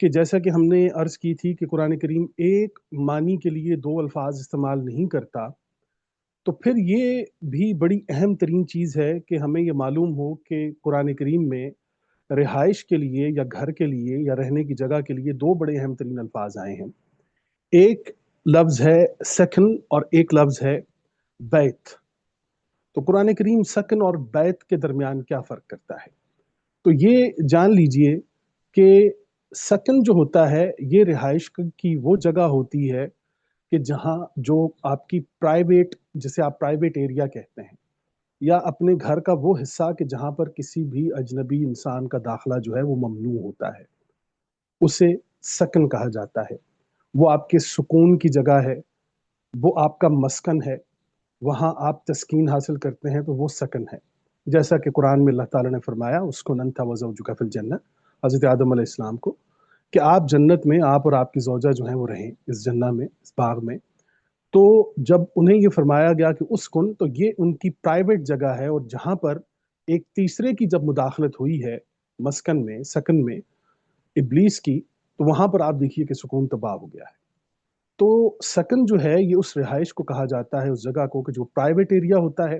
کہ جیسا کہ ہم نے عرض کی تھی کہ قرآن کریم ایک معنی کے لیے دو الفاظ استعمال نہیں کرتا، تو پھر یہ بھی بڑی اہم ترین چیز ہے کہ ہمیں یہ معلوم ہو کہ قرآن کریم میں رہائش کے لیے یا گھر کے لیے یا رہنے کی جگہ کے لیے دو بڑے اہم ترین الفاظ آئے ہیں۔ ایک لفظ ہے سکن اور ایک لفظ ہے بیت۔ تو قرآن کریم سکن اور بیت کے درمیان کیا فرق کرتا ہے؟ تو یہ جان لیجئے کہ سکن جو ہوتا ہے یہ رہائش کی وہ جگہ ہوتی ہے کہ جہاں جو آپ کی پرائیویٹ، جسے آپ پرائیویٹ ایریا کہتے ہیں، یا اپنے گھر کا وہ حصہ کہ جہاں پر کسی بھی اجنبی انسان کا داخلہ جو ہے وہ ممنوع ہوتا ہے، اسے سکن کہا جاتا ہے۔ وہ آپ کے سکون کی جگہ ہے، وہ آپ کا مسکن ہے، وہاں آپ تسکین حاصل کرتے ہیں، تو وہ سکن ہے۔ جیسا کہ قرآن میں اللہ تعالیٰ نے فرمایا اسکن انت وزوجک فی الجنہ، حضرت آدم علیہ السلام کو، کہ آپ جنت میں، آپ اور آپ کی زوجہ جو ہیں وہ رہیں اس جنہ میں، اس باغ میں۔ تو جب انہیں یہ فرمایا گیا کہ اسکن، تو یہ ان کی پرائیویٹ جگہ ہے، اور جہاں پر ایک تیسرے کی جب مداخلت ہوئی ہے مسکن میں، سکن میں، ابلیس کی، تو وہاں پر آپ دیکھیے کہ سکون تباہ ہو گیا ہے۔ تو سکن جو ہے یہ اس رہائش کو کہا جاتا ہے، اس جگہ کو کہ جو پرائیویٹ ایریا ہوتا ہے،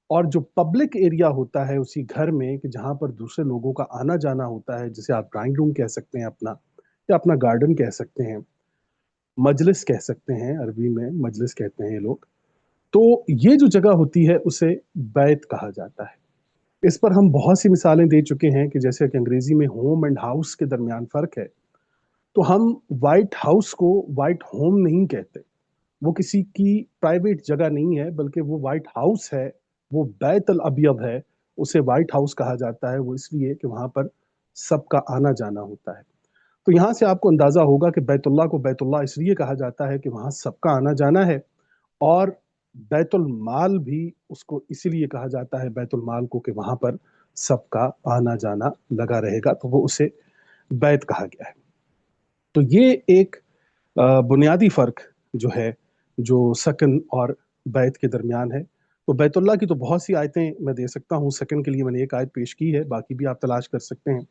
اور جو پبلک ایریا ہوتا ہے اسی گھر میں کہ جہاں پر دوسرے لوگوں کا آنا جانا ہوتا ہے، جسے آپ ڈرائنگ روم کہہ سکتے ہیں اپنا، یا اپنا گارڈن کہہ سکتے ہیں، مجلس کہہ سکتے ہیں، عربی میں مجلس کہتے ہیں یہ لوگ۔ تو یہ جو جگہ ہوتی ہے اسے بیت کہا جاتا ہے۔ اس پر ہم بہت سی مثالیں دے چکے ہیں کہ جیسے کہ انگریزی میں ہوم اینڈ ہاؤس کے درمیان فرق ہے، تو ہم وائٹ ہاؤس کو وائٹ ہوم نہیں کہتے، وہ کسی کی پرائیویٹ جگہ نہیں ہے، بلکہ وہ وائٹ ہاؤس ہے، وہ بیت الابیض ہے، اسے وائٹ ہاؤس کہا جاتا ہے، وہ اس لیے کہ وہاں پر سب کا آنا جانا ہوتا ہے۔ تو یہاں سے آپ کو اندازہ ہوگا کہ بیت اللہ کو بیت اللہ اس لیے کہا جاتا ہے کہ وہاں سب کا آنا جانا ہے، اور بیت المال بھی اس کو اسی لیے کہا جاتا ہے بیت المال کو کہ وہاں پر سب کا آنا جانا لگا رہے گا، تو وہ اسے بیت کہا گیا ہے۔ تو یہ ایک بنیادی فرق جو ہے جو سکن اور بیت کے درمیان ہے۔ تو بیت اللہ کی تو بہت سی آیتیں میں دے سکتا ہوں، سکن کے لیے میں نے ایک آیت پیش کی ہے، باقی بھی آپ تلاش کر سکتے ہیں،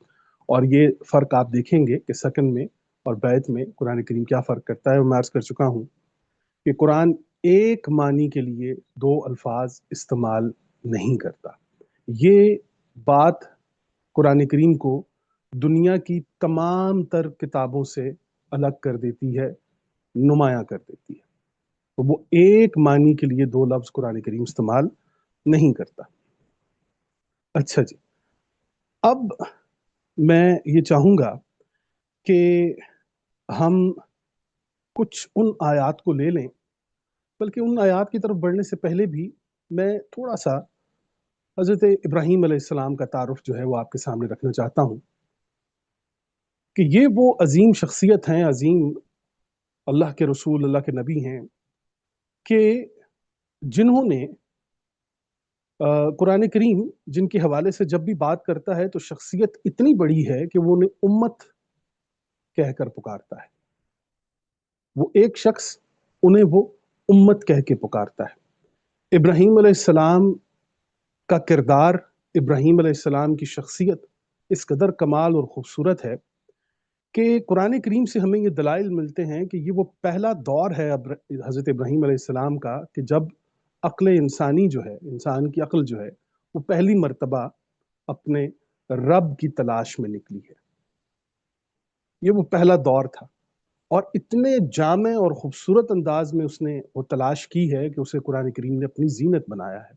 اور یہ فرق آپ دیکھیں گے کہ سکن میں اور بیت میں قرآن کریم کیا فرق کرتا ہے۔ اور میں عرض کر چکا ہوں کہ قرآن ایک معنی کے لیے دو الفاظ استعمال نہیں کرتا۔ یہ بات قرآن کریم کو دنیا کی تمام تر کتابوں سے الگ کر دیتی ہے، نمایاں کر دیتی ہے۔ تو وہ ایک معنی کے لیے دو لفظ قرآن کریم استعمال نہیں کرتا۔ اچھا جی، اب میں یہ چاہوں گا کہ ہم کچھ ان آیات کو لے لیں، بلکہ ان آیات کی طرف بڑھنے سے پہلے بھی میں تھوڑا سا حضرت ابراہیم علیہ السلام کا تعارف جو ہے وہ آپ کے سامنے رکھنا چاہتا ہوں، کہ یہ وہ عظیم شخصیت ہیں، عظیم اللہ کے رسول، اللہ کے نبی ہیں، کہ جنہوں نے قرآن کریم جن کے حوالے سے جب بھی بات کرتا ہے تو شخصیت اتنی بڑی ہے کہ وہ انہیں امت کہہ کر پکارتا ہے، وہ ایک شخص انہیں وہ امت کہہ کے پکارتا ہے۔ ابراہیم علیہ السلام کا کردار، ابراہیم علیہ السلام کی شخصیت اس قدر کمال اور خوبصورت ہے کہ قرآن کریم سے ہمیں یہ دلائل ملتے ہیں کہ یہ وہ پہلا دور ہے حضرت ابراہیم علیہ السلام کا کہ جب عقل انسانی جو ہے، انسان کی عقل جو ہے، وہ پہلی مرتبہ اپنے رب کی تلاش میں نکلی ہے۔ یہ وہ پہلا دور تھا، اور اتنے جامع اور خوبصورت انداز میں اس نے وہ تلاش کی ہے کہ اسے قرآن کریم نے اپنی زینت بنایا ہے۔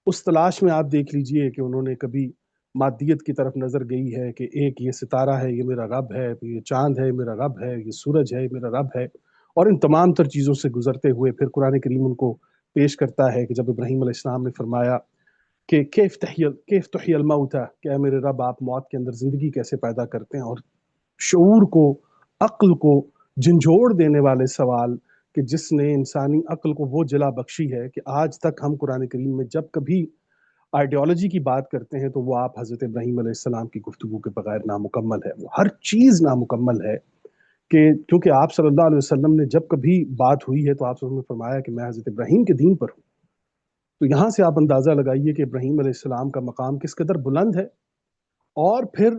اس تلاش میں آپ دیکھ لیجئے کہ انہوں نے کبھی مادیت کی طرف نظر گئی ہے کہ ایک یہ ستارہ ہے، یہ میرا رب ہے، یہ چاند ہے، میرا رب ہے، یہ سورج ہے، میرا رب ہے، اور ان تمام تر چیزوں سے گزرتے ہوئے پھر قرآن کریم ان کو پیش کرتا ہے کہ جب ابراہیم علیہ السلام نے فرمایا کہ کیف تحیی الموتى، کہ اے میرے رب آپ موت کے اندر زندگی کیسے پیدا کرتے ہیں، اور شعور کو، عقل کو جھنجھوڑ دینے والے سوال کہ جس نے انسانی عقل کو وہ جلا بخشی ہے کہ آج تک ہم قرآن کریم میں جب کبھی آئیڈیالوجی کی بات کرتے ہیں تو وہ آپ حضرت ابراہیم علیہ السلام کی گفتگو کے بغیر نامکمل ہے، وہ ہر چیز نامکمل ہے، کہ کیونکہ آپ صلی اللہ علیہ وسلم نے جب کبھی بات ہوئی ہے تو آپ صلی اللہ علیہ وسلم نے فرمایا کہ میں حضرت ابراہیم کے دین پر ہوں۔ تو یہاں سے آپ اندازہ لگائیے کہ ابراہیم علیہ السلام کا مقام کس قدر بلند ہے، اور پھر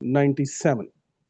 97।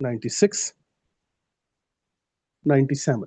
96, 97।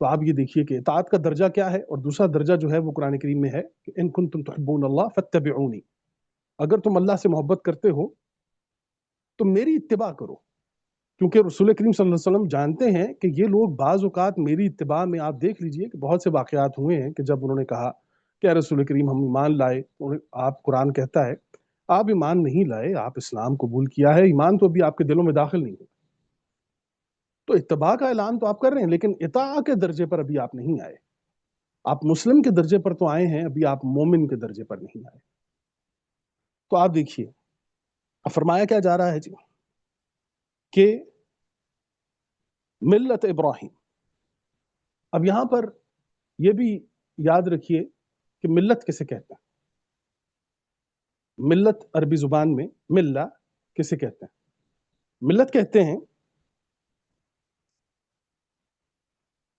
تو آپ یہ دیکھیے کہ اطاعت کا درجہ کیا ہے، اور دوسرا درجہ جو ہے وہ قرآن کریم میں ہے کہ ان کنتم تحبون اللہ فاتبعونی، اگر تم اللہ سے محبت کرتے ہو تو میری اتباع کرو. کیونکہ رسول کریم صلی اللہ علیہ وسلم جانتے ہیں کہ یہ لوگ بعض اوقات میری اتباع میں، آپ دیکھ لیجئے کہ بہت سے واقعات ہوئے ہیں کہ جب انہوں نے کہا کہ رسول کریم ہم ایمان لائے، آپ قرآن کہتا ہے آپ ایمان نہیں لائے، آپ اسلام قبول کیا ہے، ایمان تو ابھی آپ کے دلوں میں داخل نہیں ہے. تو اتباع کا اعلان تو آپ کر رہے ہیں، لیکن اطاع کے درجے پر ابھی آپ نہیں آئے. آپ مسلم کے درجے پر تو آئے ہیں، ابھی آپ مومن کے درجے پر نہیں آئے. تو آپ دیکھیے فرمایا کیا جا رہا ہے جی کہ ملت ابراہیم. اب یہاں پر یہ بھی یاد رکھیے کہ ملت کسے کہتے ہیں. ملت عربی زبان میں ملہ کسے کہتے ہیں؟ ملت کہتے ہیں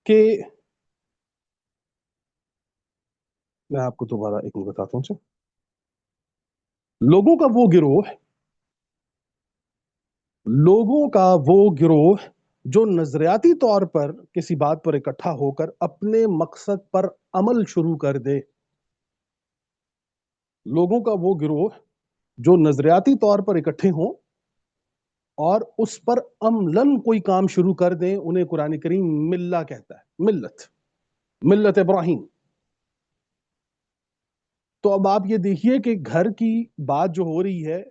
کہ میں آپ کو دوبارہ ایک منٹ بتاتا ہوں. لوگوں کا وہ گروہ جو نظریاتی طور پر کسی بات پر اکٹھا ہو کر اپنے مقصد پر عمل شروع کر دے. لوگوں کا وہ گروہ جو نظریاتی طور پر اکٹھے ہوں اور اس پر عملاً کوئی کام شروع کر دیں، انہیں قرآن کریم ملہ کہتا ہے. ملت ابراہیم. تو اب آپ یہ دیکھیے کہ گھر کی بات جو ہو رہی ہے،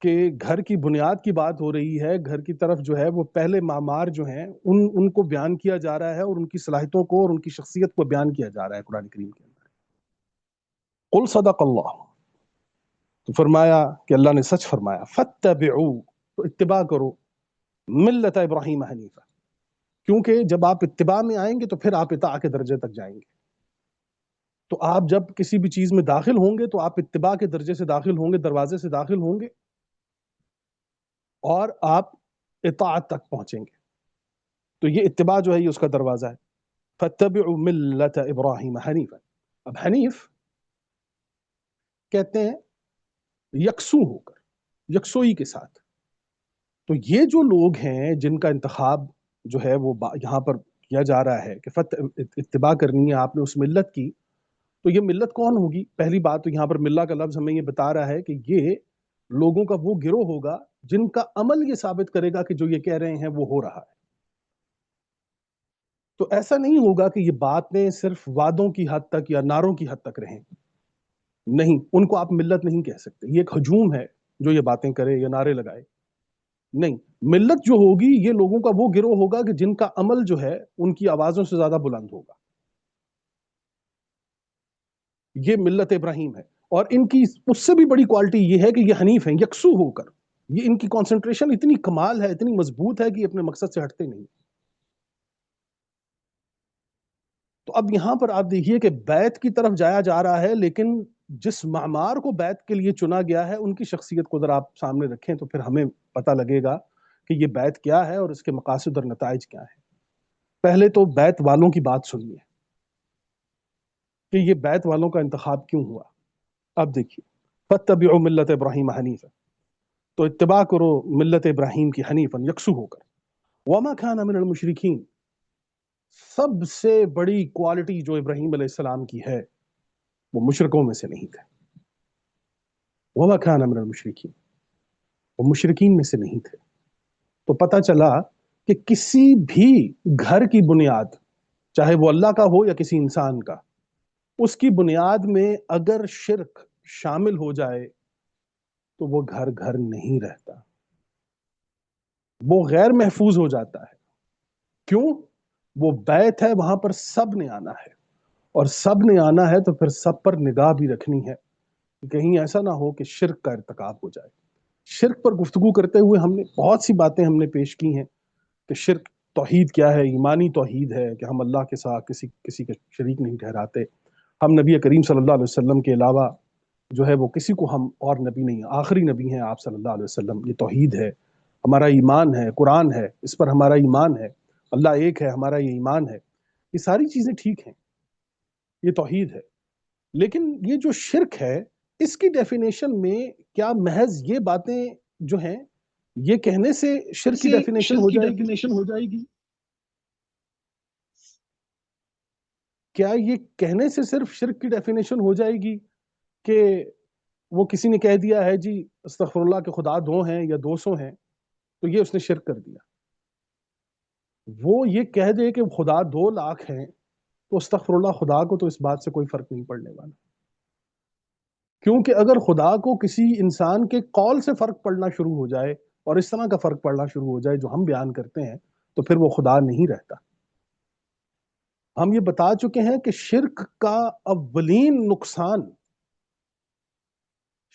کہ گھر کی بنیاد کی بات ہو رہی ہے، گھر کی طرف جو ہے وہ پہلے معمار جو ہیں ان کو بیان کیا جا رہا ہے، اور ان کی صلاحیتوں کو اور ان کی شخصیت کو بیان کیا جا رہا ہے قرآن کریم کے اندر. قل صدق اللہ، تو فرمایا کہ اللہ نے سچ فرمایا. فاتبعوا، تو اتباع کرو. ملت ابراہیم حنیفہ، کیونکہ جب آپ اتباع میں آئیں گے تو پھر آپ اطاع کے درجے تک جائیں گے. تو آپ جب کسی بھی چیز میں داخل ہوں گے تو آپ اتباع کے درجے سے داخل ہوں گے، دروازے سے داخل ہوں گے، اور آپ اطاعت تک پہنچیں گے. تو یہ اتباع جو ہے یہ اس کا دروازہ ہے. فاتبعوا ملت ابراہیم حنیفا. اب حنیف کہتے ہیں یکسو ہو کر، یکسوئی کے ساتھ. تو یہ جو لوگ ہیں جن کا انتخاب جو ہے وہ یہاں پر کیا جا رہا ہے کہ اتباع کرنی ہے آپ نے اس ملت کی، تو یہ ملت کون ہوگی؟ پہلی بات تو یہاں پر ملہ کا لفظ ہمیں یہ بتا رہا ہے کہ یہ لوگوں کا وہ گروہ ہوگا جن کا عمل یہ ثابت کرے گا کہ جو یہ کہہ رہے ہیں وہ ہو رہا ہے. تو ایسا نہیں ہوگا کہ یہ باتیں صرف وعدوں کی حد تک یا نعروں کی حد تک رہیں. نہیں، ان کو آپ ملت نہیں کہہ سکتے. یہ ایک ہجوم ہے جو یہ باتیں کرے یا نعرے لگائے. نہیں، ملت جو ہوگی یہ لوگوں کا وہ گروہ ہوگا کہ جن کا عمل جو ہے ان کی آوازوں سے زیادہ بلند ہوگا. یہ ملت ابراہیم ہے. اور ان کی اس سے بھی بڑی کوالٹی یہ ہے کہ یہ حنیف ہیں، یکسو ہو کر. یہ ان کی کنسنٹریشن اتنی کمال ہے، اتنی مضبوط ہے کہ یہ اپنے مقصد سے ہٹتے نہیں. تو اب یہاں پر آپ دیکھیے کہ بیت کی طرف جایا جا رہا ہے، لیکن جس معمار کو بیت کے لیے چنا گیا ہے ان کی شخصیت کو اگر آپ سامنے رکھیں تو پھر ہمیں پتہ لگے گا کہ یہ بیت کیا ہے اور اس کے مقاصد اور نتائج کیا ہیں. پہلے تو بیت والوں کی بات سنیے کہ یہ بیت والوں کا انتخاب کیوں ہوا. اب دیکھیے فاتبعوا ملت ابراہیم حنیفا، تو اتباع کرو ملت ابراہیم کی حنیفا، یکسو ہو کر. وما كان من المشرکین، سب سے بڑی کوالٹی جو ابراہیم علیہ السلام کی ہے وہ مشرکوں میں سے نہیں تھے. وما كان من المشرکین، وہ مشرکین میں سے نہیں تھے. تو پتہ چلا کہ کسی بھی گھر کی بنیاد، چاہے وہ اللہ کا ہو یا کسی انسان کا، اس کی بنیاد میں اگر شرک شامل ہو جائے تو وہ گھر گھر نہیں رہتا، وہ غیر محفوظ ہو جاتا ہے. کیوں؟ وہ بیت ہے، وہاں پر سب نے آنا ہے، اور سب نے آنا ہے تو پھر سب پر نگاہ بھی رکھنی ہے کہ کہیں ایسا نہ ہو کہ شرک کا ارتکاب ہو جائے. شرک پر گفتگو کرتے ہوئے ہم نے بہت سی باتیں ہم نے پیش کی ہیں کہ شرک توحید کیا ہے. ایمانی توحید ہے کہ ہم اللہ کے ساتھ کسی کا شریک نہیں ٹھہراتے. ہم نبی کریم صلی اللہ علیہ وسلم کے علاوہ جو ہے وہ کسی کو ہم اور نبی نہیں، آخری نبی ہیں آپ صلی اللہ علیہ وسلم. یہ توحید ہے، ہمارا ایمان ہے، قرآن ہے، اس پر ہمارا ایمان ہے. اللہ ایک ہے، ہمارا یہ ایمان ہے. یہ ساری چیزیں ٹھیک ہیں، یہ توحید ہے. لیکن یہ جو شرک ہے اس کی ڈیفینیشن میں کیا محض یہ باتیں جو ہیں یہ کہنے سے شرک کی ڈیفینیشن ہو جائے گی؟ ہو جائے گی. کیا یہ کہنے سے صرف شرک کی ڈیفینیشن ہو جائے گی کہ وہ کسی نے کہہ دیا ہے جی استغفر اللہ کہ خدا 2 ہیں یا 200 ہیں تو یہ اس نے شرک کر دیا؟ وہ یہ کہہ دے کہ خدا 2 لاکھ ہیں تو استغفر اللہ خدا کو تو اس بات سے کوئی فرق نہیں پڑنے والا، کیونکہ اگر خدا کو کسی انسان کے قول سے فرق پڑنا شروع ہو جائے اور اس طرح کا فرق پڑنا شروع ہو جائے جو ہم بیان کرتے ہیں تو پھر وہ خدا نہیں رہتا۔ ہم یہ بتا چکے ہیں کہ شرک کا اولین نقصان،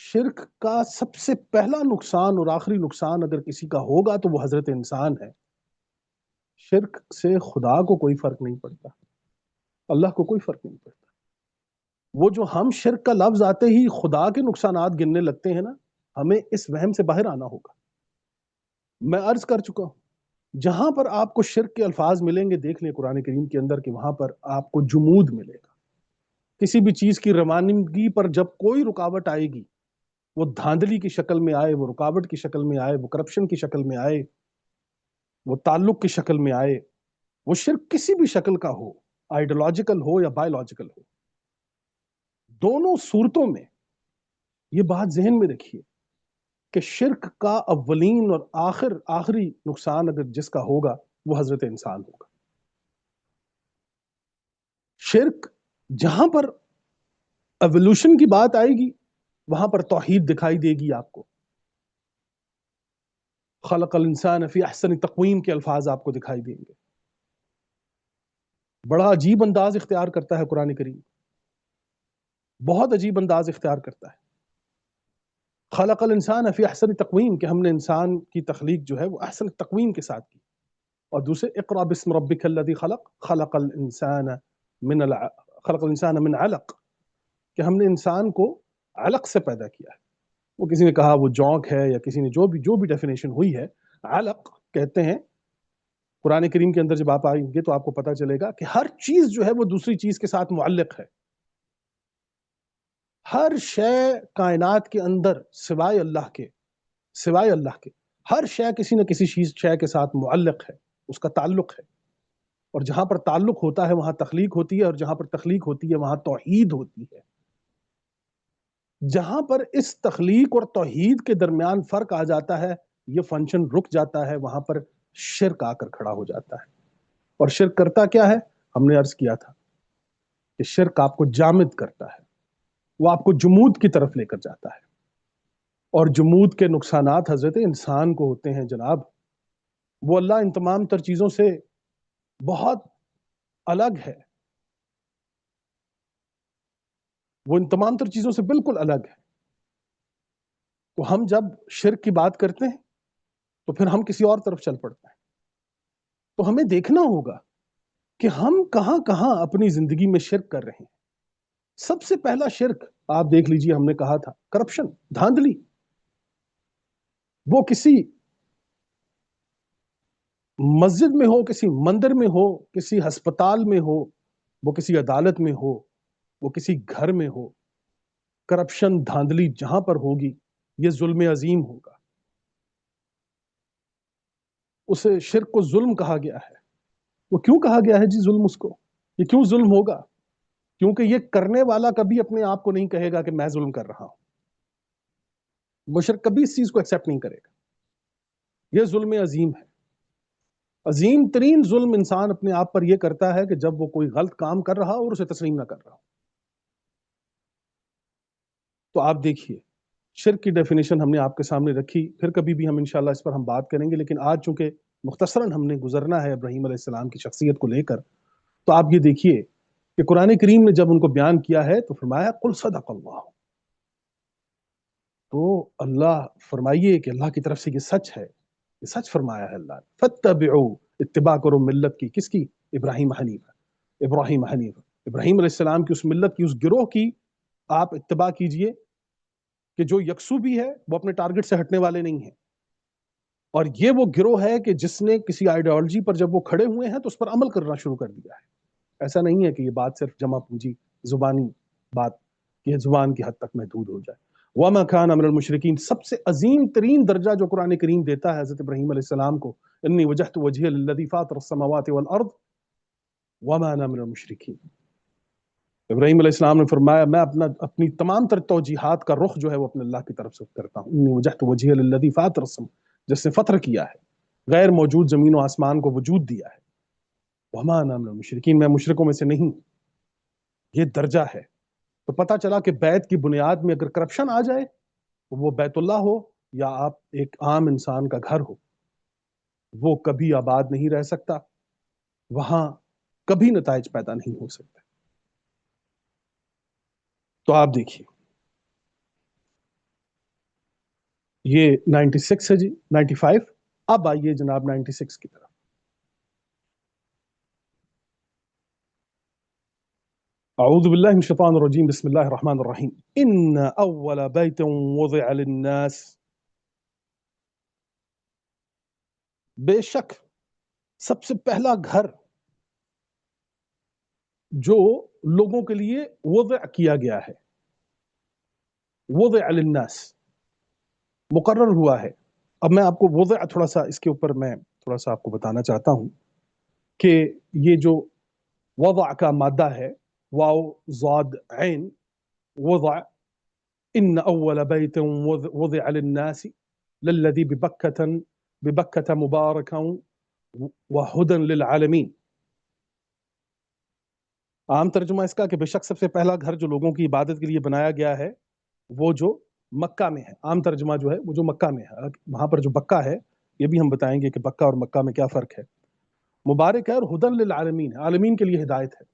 شرک کا سب سے پہلا نقصان اور آخری نقصان اگر کسی کا ہوگا تو وہ حضرت انسان ہے۔ شرک سے خدا کو کوئی فرق نہیں پڑتا، اللہ کو کوئی فرق نہیں پڑتا۔ وہ جو ہم شرک کا لفظ آتے ہی خدا کے نقصانات گننے لگتے ہیں نا، ہمیں اس وہم سے باہر آنا ہوگا۔ میں عرض کر چکا ہوں جہاں پر آپ کو شرک کے الفاظ ملیں گے دیکھ لیں قرآن کریم کے اندر کہ وہاں پر آپ کو جمود ملے گا۔ کسی بھی چیز کی روانگی پر جب کوئی رکاوٹ آئے گی، وہ دھاندلی کی شکل میں آئے، وہ رکاوٹ کی شکل میں آئے، وہ کرپشن کی شکل میں آئے، وہ تعلق کی شکل میں آئے، وہ شرک کسی بھی شکل کا ہو، آئیڈیالوجیکل ہو یا بایولوجیکل ہو، دونوں صورتوں میں یہ بات ذہن میں رکھیے کہ شرک کا اولین اور آخری نقصان اگر جس کا ہوگا وہ حضرت انسان ہوگا۔ شرک جہاں پر ایوولوشن کی بات آئے گی وہاں پر توحید دکھائی دے گی آپ کو۔ خلق الانسان فی احسن تقویم کے الفاظ آپ کو دکھائی دیں گے۔ بڑا عجیب انداز اختیار کرتا ہے قرآن کریم، بہت عجیب انداز اختیار کرتا ہے۔ خلق الانسان فی احسن تقویم کہ ہم نے انسان کی تخلیق جو ہے وہ احسن تقویم کے ساتھ کی، اور دوسرے اقرأ باسم ربک الذی خلق خلق الانسان من علق کہ ہم نے انسان کو علق سے پیدا کیا ہے۔ وہ کسی نے کہا وہ جونک ہے، یا کسی نے جو بھی ڈیفینیشن ہوئی ہے، علق کہتے ہیں۔ قرآن کریم کے اندر جب آپ آئیں گے تو آپ کو پتا چلے گا کہ ہر چیز جو ہے وہ دوسری چیز کے ساتھ معلق ہے۔ ہر شے کائنات کے اندر سوائے اللہ کے ہر شے کسی نہ کسی شے کے ساتھ معلق ہے، اس کا تعلق ہے۔ اور جہاں پر تعلق ہوتا ہے وہاں تخلیق ہوتی ہے، اور جہاں پر تخلیق ہوتی ہے وہاں توحید ہوتی ہے۔ جہاں پر اس تخلیق اور توحید کے درمیان فرق آ جاتا ہے، یہ فنکشن رک جاتا ہے، وہاں پر شرک آ کر کھڑا ہو جاتا ہے۔ اور شرک کرتا کیا ہے؟ ہم نے عرض کیا تھا کہ شرک آپ کو جامد کرتا ہے، وہ آپ کو جمود کی طرف لے کر جاتا ہے، اور جمود کے نقصانات حضرت انسان کو ہوتے ہیں جناب۔ وہ اللہ ان تمام تر چیزوں سے بہت الگ ہے، وہ ان تمام تر چیزوں سے بالکل الگ ہے۔ تو ہم جب شرک کی بات کرتے ہیں تو پھر ہم کسی اور طرف چل پڑتے ہیں۔ تو ہمیں دیکھنا ہوگا کہ ہم کہاں کہاں اپنی زندگی میں شرک کر رہے ہیں۔ سب سے پہلا شرک آپ دیکھ لیجئے، ہم نے کہا تھا کرپشن، دھاندلی۔ وہ کسی مسجد میں ہو، کسی مندر میں ہو، کسی ہسپتال میں ہو، وہ کسی عدالت میں ہو، وہ کسی گھر میں ہو، کرپشن دھاندلی جہاں پر ہوگی یہ ظلم عظیم ہوگا۔ اسے شرک کو ظلم کہا گیا ہے۔ وہ کیوں کہا گیا ہے جی ظلم اس کو؟ یہ کیوں ظلم ہوگا؟ کیونکہ یہ کرنے والا کبھی اپنے آپ کو نہیں کہے گا کہ میں ظلم کر رہا ہوں۔ مشرک کبھی اس چیز کو ایکسیپٹ نہیں کرے گا۔ یہ ظلم عظیم ہے۔ عظیم ترین ظلم انسان اپنے آپ پر یہ کرتا ہے کہ جب وہ کوئی غلط کام کر رہا ہو اور اسے تسلیم نہ کر رہا ہو۔ تو آپ دیکھیے شرک کی ڈیفینیشن ہم نے آپ کے سامنے رکھی، پھر کبھی بھی ہم انشاءاللہ اس پر ہم بات کریں گے، لیکن آج چونکہ مختصراً ہم نے گزرنا ہے ابراہیم علیہ السلام کی شخصیت کو لے کر، تو آپ یہ دیکھیے کہ قرآن کریم نے جب ان کو بیان کیا ہے تو فرمایا قل صدق اللہ، تو اللہ فرمائیے کہ اللہ کی طرف سے یہ سچ ہے، یہ سچ فرمایا ہے اللہ نے۔ فاتبعوا، اتباع کرو ملت کی، کس کی؟ ابراہیم حنیف، ابراہیم حنیف، ابراہیم علیہ السلام کی اس ملت کی، اس گروہ کی آپ اتباع کیجئے کہ جو یکسو بھی ہے، وہ اپنے ٹارگٹ سے ہٹنے والے نہیں ہیں۔ اور یہ وہ گروہ ہے کہ جس نے کسی آئیڈیالوجی پر جب وہ کھڑے ہوئے ہیں تو اس پر عمل کرنا شروع کر دیا ہے۔ ایسا نہیں ہے کہ یہ بات صرف جمع پونجی زبانی بات کہ زبان کی حد تک محدود ہو جائے۔ وَمَا كَانَ مِنَ الْمُشْرِكِينَ، سب سے عظیم ترین درجہ جو قرآن کریم دیتا ہے حضرت ابراہیم علیہ السلام کو، إِنِّي وَجَّهْتُ وَجْهِيَ لِلَّذِي فَاطَرَ السَّمَاوَاتِ وَالْأَرْضِ وَمَا أَنَا مِنَ الْمُشْرِكِينَ، ابراہیم علیہ السلام نے فرمایا میں اپنی تمام تر توجیحات کا رخ جو ہے وہ اپنے اللہ کی طرف سے کرتا ہوں، انی وجہت وجہی للذی فاطر السماوات، جس نے فطر کیا ہے، غیر موجود زمین و آسمان کو وجود دیا ہے، وما انا من المشرکین، میں مشرکوں میں سے نہیں۔ یہ درجہ ہے۔ تو پتہ چلا کہ بیت کی بنیاد میں اگر کرپشن آ جائے، وہ بیت اللہ ہو یا آپ ایک عام انسان کا گھر ہو، وہ کبھی آباد نہیں رہ سکتا، وہاں کبھی نتائج پیدا نہیں ہو سکتے۔ تو آپ دیکھیے یہ 96 ہے جی، 95۔ اب آئیے جناب 96 کی طرف۔ اعوذ باللہ من الشیطان الرجیم، بسم اللہ الرحمن الرحیم۔ ان اول بیت وضع للناس، بے شک سب سے پہلا گھر جو لوگوں کے لیے وضع کیا گیا ہے، وضع للناس مقرر ہوا ہے۔ اب میں آپ کو وضع تھوڑا سا اس کے اوپر میں تھوڑا سا آپ کو بتانا چاہتا ہوں کہ یہ جو وضع کا مادہ ہے، واو ضاد عین، وضع، ان اول بیت وضع للناس للذی ببکة مبارکا وہدى للعالمین۔ عام ترجمہ اس کا کہ بے شک سب سے پہلا گھر جو لوگوں کی عبادت کے لیے بنایا گیا ہے وہ جو مکہ میں ہے۔ عام ترجمہ جو ہے وہ جو مکہ میں ہے، وہاں پر جو بکہ ہے یہ بھی ہم بتائیں گے کہ بکہ اور مکہ میں کیا فرق ہے۔ مبارک ہے اور ہدن للعالمین، عالمین کے لیے ہدایت ہے۔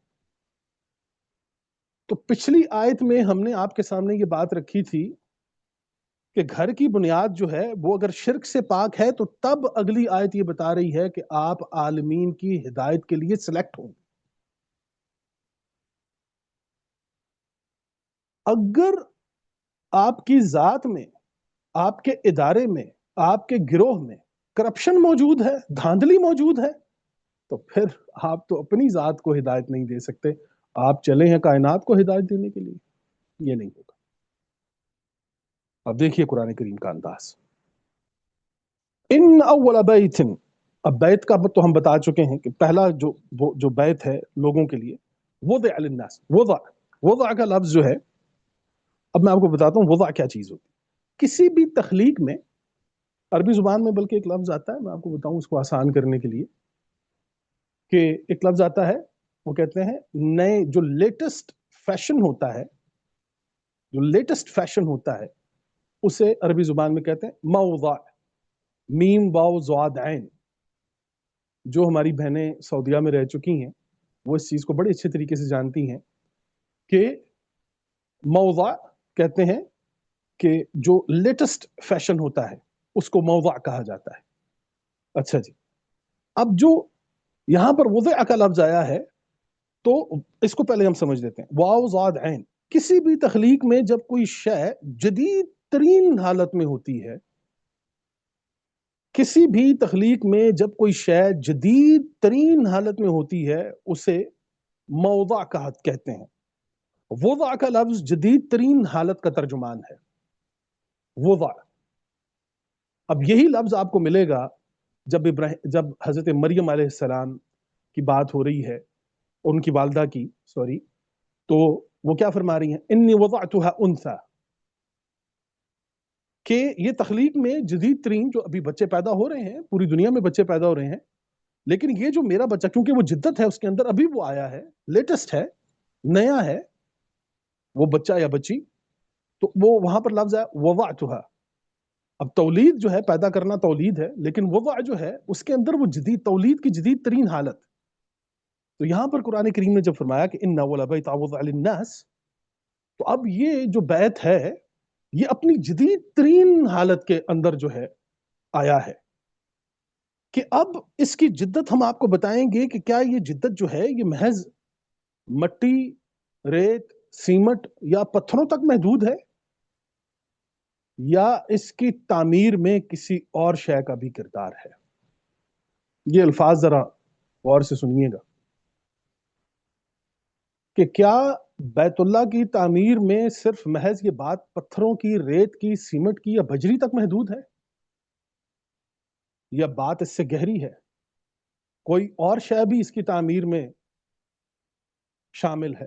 تو پچھلی آیت میں ہم نے آپ کے سامنے یہ بات رکھی تھی کہ گھر کی بنیاد جو ہے وہ اگر شرک سے پاک ہے تو تب اگلی آیت یہ بتا رہی ہے کہ آپ عالمین کی ہدایت کے لیے سلیکٹ ہوں۔ اگر آپ کی ذات میں، آپ کے ادارے میں، آپ کے گروہ میں کرپشن موجود ہے، دھاندلی موجود ہے، تو پھر آپ تو اپنی ذات کو ہدایت نہیں دے سکتے، آپ چلے ہیں کائنات کو ہدایت دینے کے لیے، یہ نہیں ہوگا۔ اب دیکھیے قرآن کریم کا انداز، ان اول بیت، اب بیت کا تو ہم بتا چکے ہیں کہ پہلا جو بیت ہے لوگوں کے لیے، وضع للناس، وضع کا لفظ جو ہے، اب میں آپ کو بتاتا ہوں وضع کیا چیز ہوتی ہے۔ کسی بھی تخلیق میں عربی زبان میں بلکہ ایک لفظ آتا ہے، میں آپ کو بتاؤں اس کو آسان کرنے کے لیے، کہ ایک لفظ آتا ہے، وہ کہتے ہیں نئے جو لیٹسٹ فیشن ہوتا ہے، جو لیٹسٹ فیشن ہوتا ہے اسے عربی زبان میں کہتے ہیں موضع، میم واو ضاد عین۔ جو ہماری بہنیں سعودیہ میں رہ چکی ہیں وہ اس چیز کو بڑے اچھے طریقے سے جانتی ہیں کہ موضع کہتے ہیں کہ جو لیٹسٹ فیشن ہوتا ہے اس کو موضع کہا جاتا ہے۔ اچھا جی، اب جو یہاں پر وضع کا لفظ آیا ہے تو اس کو پہلے ہم سمجھ لیتے ہیں۔ واو ضاد عین، کسی بھی تخلیق میں جب کوئی شے جدید ترین حالت میں ہوتی ہے، کسی بھی تخلیق میں جب کوئی شے جدید ترین حالت میں ہوتی ہے اسے موضع کہتے ہیں۔ وضع کا لفظ جدید ترین حالت کا ترجمان ہے، وضع۔ اب یہی لفظ آپ کو ملے گا جب حضرت مریم علیہ السلام کی بات ہو رہی ہے، ان کی والدہ کی، سوری، تو وہ کیا فرما رہی ہیں؟ انی وضعتها انثى، کہ یہ تخلیق میں جدید ترین جو ابھی بچے پیدا ہو رہے ہیں، پوری دنیا میں بچے پیدا ہو رہے ہیں، لیکن یہ جو میرا بچہ، کیونکہ وہ جدت ہے اس کے اندر، ابھی وہ آیا ہے، لیٹسٹ ہے، نیا ہے وہ بچہ یا بچی، تو وہ وہاں پر لفظ ہے وضعتها۔ اب تولید جو ہے، پیدا کرنا تولید ہے، لیکن وضع جو ہے اس کے اندر وہ جدید تولید کی جدید ترین حالت۔ تو یہاں پر قرآن کریم نے جب فرمایا کہ ان اول بیت وضع للناس، تو اب یہ جو بیت ہے یہ اپنی جدید ترین حالت کے اندر جو ہے آیا ہے، کہ اب اس کی جدت ہم آپ کو بتائیں گے کہ کیا یہ جدت جو ہے یہ محض مٹی، ریت، سیمٹ یا پتھروں تک محدود ہے، یا اس کی تعمیر میں کسی اور شے کا بھی کردار ہے۔ یہ الفاظ ذرا غور سے سنیے گا کہ کیا بیت اللہ کی تعمیر میں صرف محض یہ بات پتھروں کی، ریت کی، سیمٹ کی یا بجری تک محدود ہے، یا بات اس سے گہری ہے؟ کوئی اور شے بھی اس کی تعمیر میں شامل ہے؟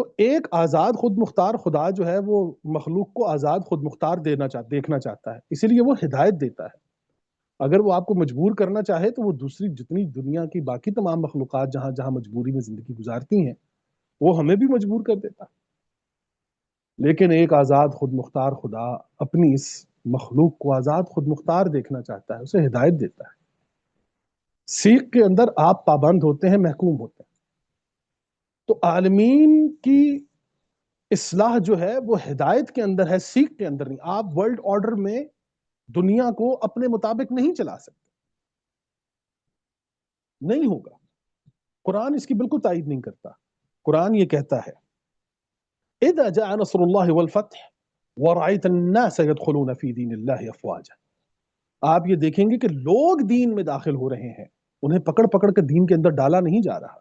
تو ایک آزاد خود مختار خدا جو ہے وہ مخلوق کو آزاد خود مختار دیکھنا چاہتا ہے، اسی لیے وہ ہدایت دیتا ہے۔ اگر وہ آپ کو مجبور کرنا چاہے تو وہ دوسری جتنی دنیا کی باقی تمام مخلوقات جہاں جہاں مجبوری میں زندگی گزارتی ہیں وہ ہمیں بھی مجبور کر دیتا ہے، لیکن ایک آزاد خود مختار خدا اپنی اس مخلوق کو آزاد خود مختار دیکھنا چاہتا ہے، اسے ہدایت دیتا ہے۔ سیکھ کے اندر آپ پابند ہوتے ہیں، محکوم ہوتے ہیں۔ تو عالمین کی اصلاح جو ہے وہ ہدایت کے اندر ہے، سیکھ کے اندر نہیں۔ آپ ورلڈ آرڈر میں دنیا کو اپنے مطابق نہیں چلا سکتے، نہیں ہوگا۔ قرآن اس کی بالکل تائید نہیں کرتا۔ قرآن یہ کہتا ہے اذا جاء نصر اللہ والفتح ورأيت الناس يدخلون في دین اللہ افواجا، آپ یہ دیکھیں گے کہ لوگ دین میں داخل ہو رہے ہیں، انہیں پکڑ پکڑ کر دین کے اندر ڈالا نہیں جا رہا۔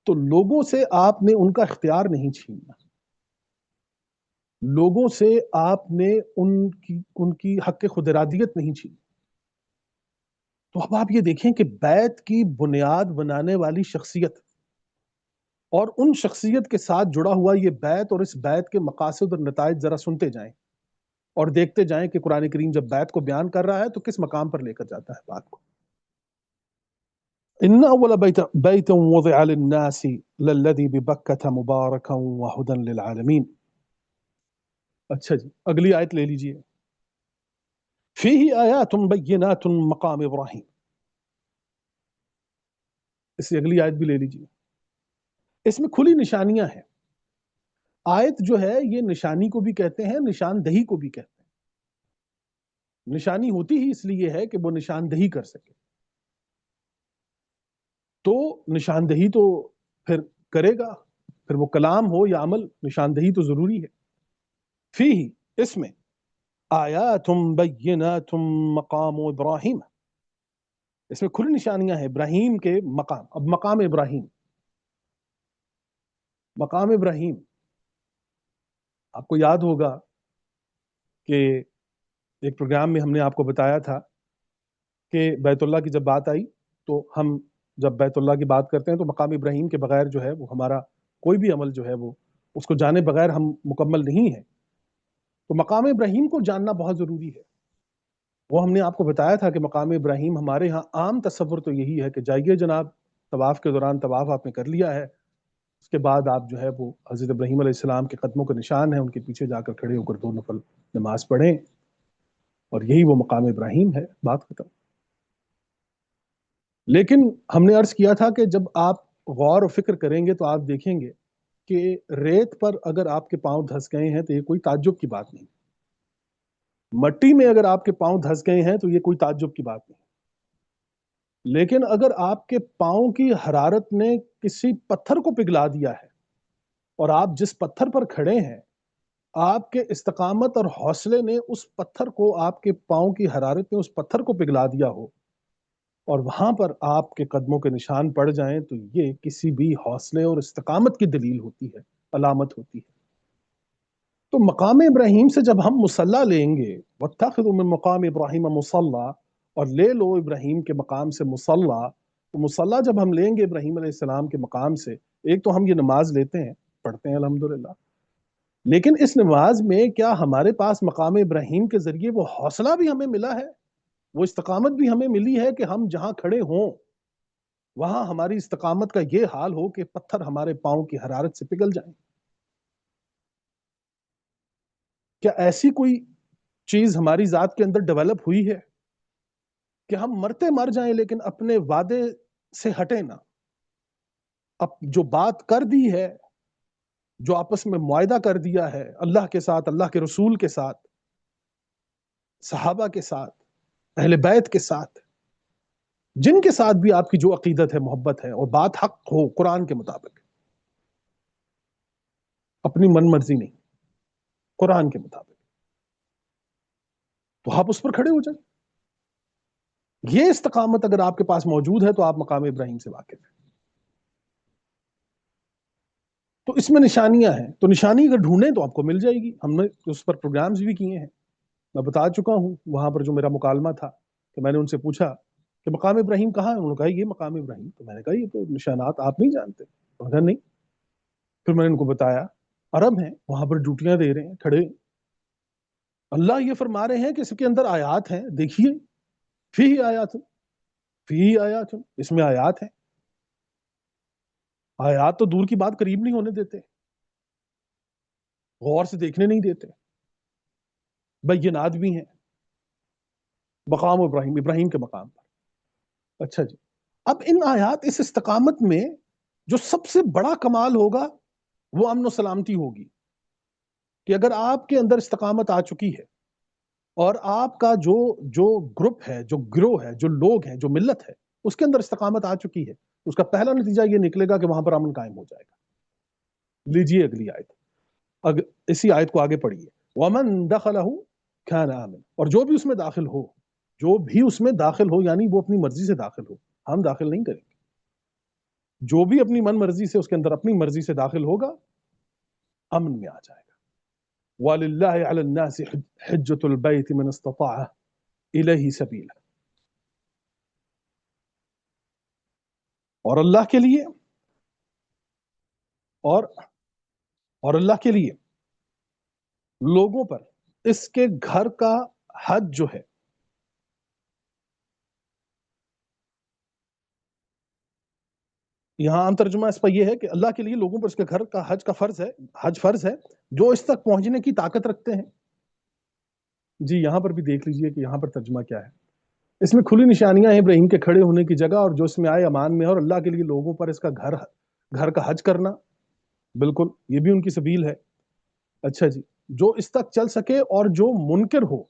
تو لوگوں سے آپ نے ان کا اختیار نہیں چھیننا، لوگوں سے آپ نے ان کی حق خود ارادیت نہیں چھینی۔ تو اب آپ یہ دیکھیں کہ بیت کی بنیاد بنانے والی شخصیت اور ان شخصیت کے ساتھ جڑا ہوا یہ بیت اور اس بیت کے مقاصد اور نتائج ذرا سنتے جائیں اور دیکھتے جائیں کہ قرآن کریم جب بیت کو بیان کر رہا ہے تو کس مقام پر لے کر جاتا ہے بات کو۔ ان اول بیت وضع للناس للذی ببکۃ مبارکا وہدی للعالمین۔ اچھا جی، اگلی آیت لے لیجئے، فیہ آیات بینات مقام ابراہیم۔ اس سے اگلی آیت بھی لے لیجئے، اس میں کھلی نشانیاں ہیں۔ آیت جو ہے یہ نشانی کو بھی کہتے ہیں، نشاندہی کو بھی کہتے ہیں۔ نشانی ہوتی ہی اس لیے ہے کہ وہ نشاندہی کر سکے، تو نشاندہی تو پھر کرے گا، پھر وہ کلام ہو یا عمل، نشاندہی تو ضروری ہے۔ فیہ، اس میں، آیات بینات مقام ابراہیم، اس میں کھلی نشانیاں ہیں ابراہیم کے مقام۔ اب مقام ابراہیم، مقام ابراہیم آپ کو یاد ہوگا کہ ایک پروگرام میں ہم نے آپ کو بتایا تھا کہ بیت اللہ کی جب بات آئی تو ہم جب بیت اللہ کی بات کرتے ہیں تو مقام ابراہیم کے بغیر جو ہے وہ ہمارا کوئی بھی عمل جو ہے وہ اس کو جانے بغیر ہم مکمل نہیں ہے۔ تو مقام ابراہیم کو جاننا بہت ضروری ہے۔ وہ ہم نے آپ کو بتایا تھا کہ مقام ابراہیم ہمارے ہاں عام تصور تو یہی ہے کہ جائیے جناب، طواف کے دوران طواف آپ نے کر لیا ہے، اس کے بعد آپ جو ہے وہ حضرت ابراہیم علیہ السلام کے قدموں کا نشان ہے، ان کے پیچھے جا کر کھڑے ہو کر 2 نفل نماز پڑھیں، اور یہی وہ مقام ابراہیم ہے، بات ختم۔ لیکن ہم نے عرض کیا تھا کہ جب آپ غور و فکر کریں گے تو آپ دیکھیں گے کہ ریت پر اگر آپ کے پاؤں دھس گئے ہیں تو یہ کوئی تعجب کی بات نہیں، مٹی میں اگر آپ کے پاؤں دھس گئے ہیں تو یہ کوئی تعجب کی بات نہیں، لیکن اگر آپ کے پاؤں کی حرارت نے کسی پتھر کو پگھلا دیا ہے اور آپ جس پتھر پر کھڑے ہیں آپ کے استقامت اور حوصلے نے اس پتھر کو، آپ کے پاؤں کی حرارت نے اس پتھر کو پگھلا دیا ہو اور وہاں پر آپ کے قدموں کے نشان پڑ جائیں تو یہ کسی بھی حوصلے اور استقامت کی دلیل ہوتی ہے، علامت ہوتی ہے۔ تو مقام ابراہیم سے جب ہم مصلی لیں گے، وَاتَّخِذُوا مِن مقام ابراہیم مصلی، اور لے لو ابراہیم کے مقام سے مصلی، تو مصلی جب ہم لیں گے ابراہیم علیہ السلام کے مقام سے، ایک تو ہم یہ نماز لیتے ہیں، پڑھتے ہیں الحمدللہ، لیکن اس نماز میں کیا ہمارے پاس مقام ابراہیم کے ذریعے وہ حوصلہ بھی ہمیں ملا ہے، وہ استقامت بھی ہمیں ملی ہے کہ ہم جہاں کھڑے ہوں وہاں ہماری استقامت کا یہ حال ہو کہ پتھر ہمارے پاؤں کی حرارت سے پگھل جائیں؟ کیا ایسی کوئی چیز ہماری ذات کے اندر ڈیولپ ہوئی ہے کہ ہم مرتے مر جائیں لیکن اپنے وعدے سے ہٹیں نہ؟ اب جو بات کر دی ہے، جو آپس میں معاہدہ کر دیا ہے اللہ کے ساتھ، اللہ کے رسول کے ساتھ، صحابہ کے ساتھ، اہل بیت کے ساتھ، جن کے ساتھ بھی آپ کی جو عقیدت ہے، محبت ہے، اور بات حق ہو قرآن کے مطابق، اپنی من مرضی نہیں، قرآن کے مطابق، تو آپ اس پر کھڑے ہو جائیں۔ یہ استقامت اگر آپ کے پاس موجود ہے تو آپ مقام ابراہیم سے واقف ہیں۔ تو اس میں نشانیاں ہیں، تو نشانی اگر ڈھونڈیں تو آپ کو مل جائے گی۔ ہم نے اس پر پروگرامز بھی کیے ہیں، میں بتا چکا ہوں وہاں پر جو میرا مکالمہ تھا کہ میں نے ان سے پوچھا کہ مقام ابراہیم کہاں ہے، انہوں نے کہا یہ مقام ابراہیم، تو میں نے کہا یہ تو نشانات آپ نہیں جانتے، انہوں نے کہا نہیں، پھر میں نے ان کو بتایا عرب ہیں, وہاں پر ڈیوٹیاں دے رہے ہیں, کھڑے, اللہ یہ فرما رہے ہیں کہ اس کے اندر آیات ہیں, دیکھیے, فی آیات, فی آیات, اس میں آیات ہیں. آیات تو دور کی بات, قریب نہیں ہونے دیتے, غور سے دیکھنے نہیں دیتے, بینات بھی ہیں, مقام ابراہیم, ابراہیم کے مقام پر. اچھا جی, اب ان آیات, اس استقامت میں جو سب سے بڑا کمال ہوگا وہ امن و سلامتی ہوگی, کہ اگر آپ کے اندر استقامت آ چکی ہے اور آپ کا جو گروپ ہے, جو گروہ ہے, جو لوگ ہیں, جو ملت ہے, اس کے اندر استقامت آ چکی ہے, اس کا پہلا نتیجہ یہ نکلے گا کہ وہاں پر امن قائم ہو جائے گا. لیجیے اگلی آیت, اسی آیت کو آگے پڑھیے. وَمَن دَخَلَهُ كَانَ آمِنًا, اور جو بھی اس میں داخل ہو, جو بھی اس میں داخل ہو, یعنی وہ اپنی مرضی سے داخل ہو, ہم داخل نہیں کریں گے, جو بھی اپنی من مرضی سے اس کے اندر اپنی مرضی سے داخل ہوگا امن میں آ جائے گا. وَلِلَّهِ عَلَى النَّاسِ حِجَّةُ الْبَيْتِ مَنِ اسْتَطَاعَ إِلَيْهِ سَبِيلًا, اور اللہ کے لیے, اور اللہ کے لیے لوگوں پر اس کے گھر کا حج جو ہے, یہاں عام ترجمہ اس پر یہ ہے کہ اللہ کے لیے لوگوں پر اس کے گھر کا حج فرض ہے, حج فرض ہے, جو اس تک پہنچنے کی طاقت رکھتے ہیں. جی یہاں پر بھی دیکھ لیجئے کہ یہاں پر ترجمہ کیا ہے. اس میں کھلی نشانیاں ہیں ابراہیم کے کھڑے ہونے کی جگہ, اور جو اس میں آئے امان میں, اور اللہ کے لیے لوگوں پر اس کا گھر کا حج کرنا, بالکل یہ بھی ان کی سبیل ہے. اچھا جی, جو اس تک چل سکے اور جو منکر ہو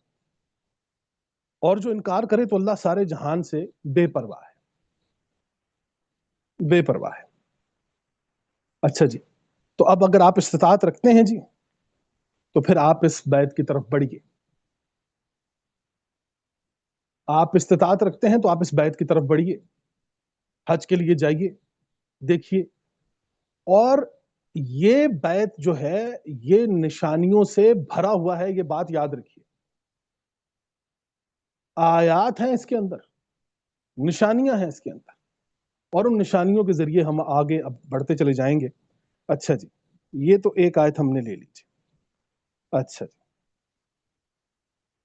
اور جو انکار کرے تو اللہ سارے جہان سے بے پرواہ ہے, بے پرواہ ہے. اچھا جی, تو اب اگر آپ استطاعت رکھتے ہیں جی, تو پھر آپ اس بیت کی طرف بڑھیے. آپ استطاعت رکھتے ہیں تو آپ اس بیت کی طرف بڑھیے, حج کے لیے جائیے, دیکھیے. اور یہ بیت جو ہے یہ نشانیوں سے بھرا ہوا ہے, یہ بات یاد رکھیے. آیات ہیں اس کے اندر, نشانیاں ہیں اس کے اندر, اور ان نشانیوں کے ذریعے ہم آگے اب بڑھتے چلے جائیں گے. اچھا جی, یہ تو ایک آیت ہم نے لے لیجیے. اچھا جی,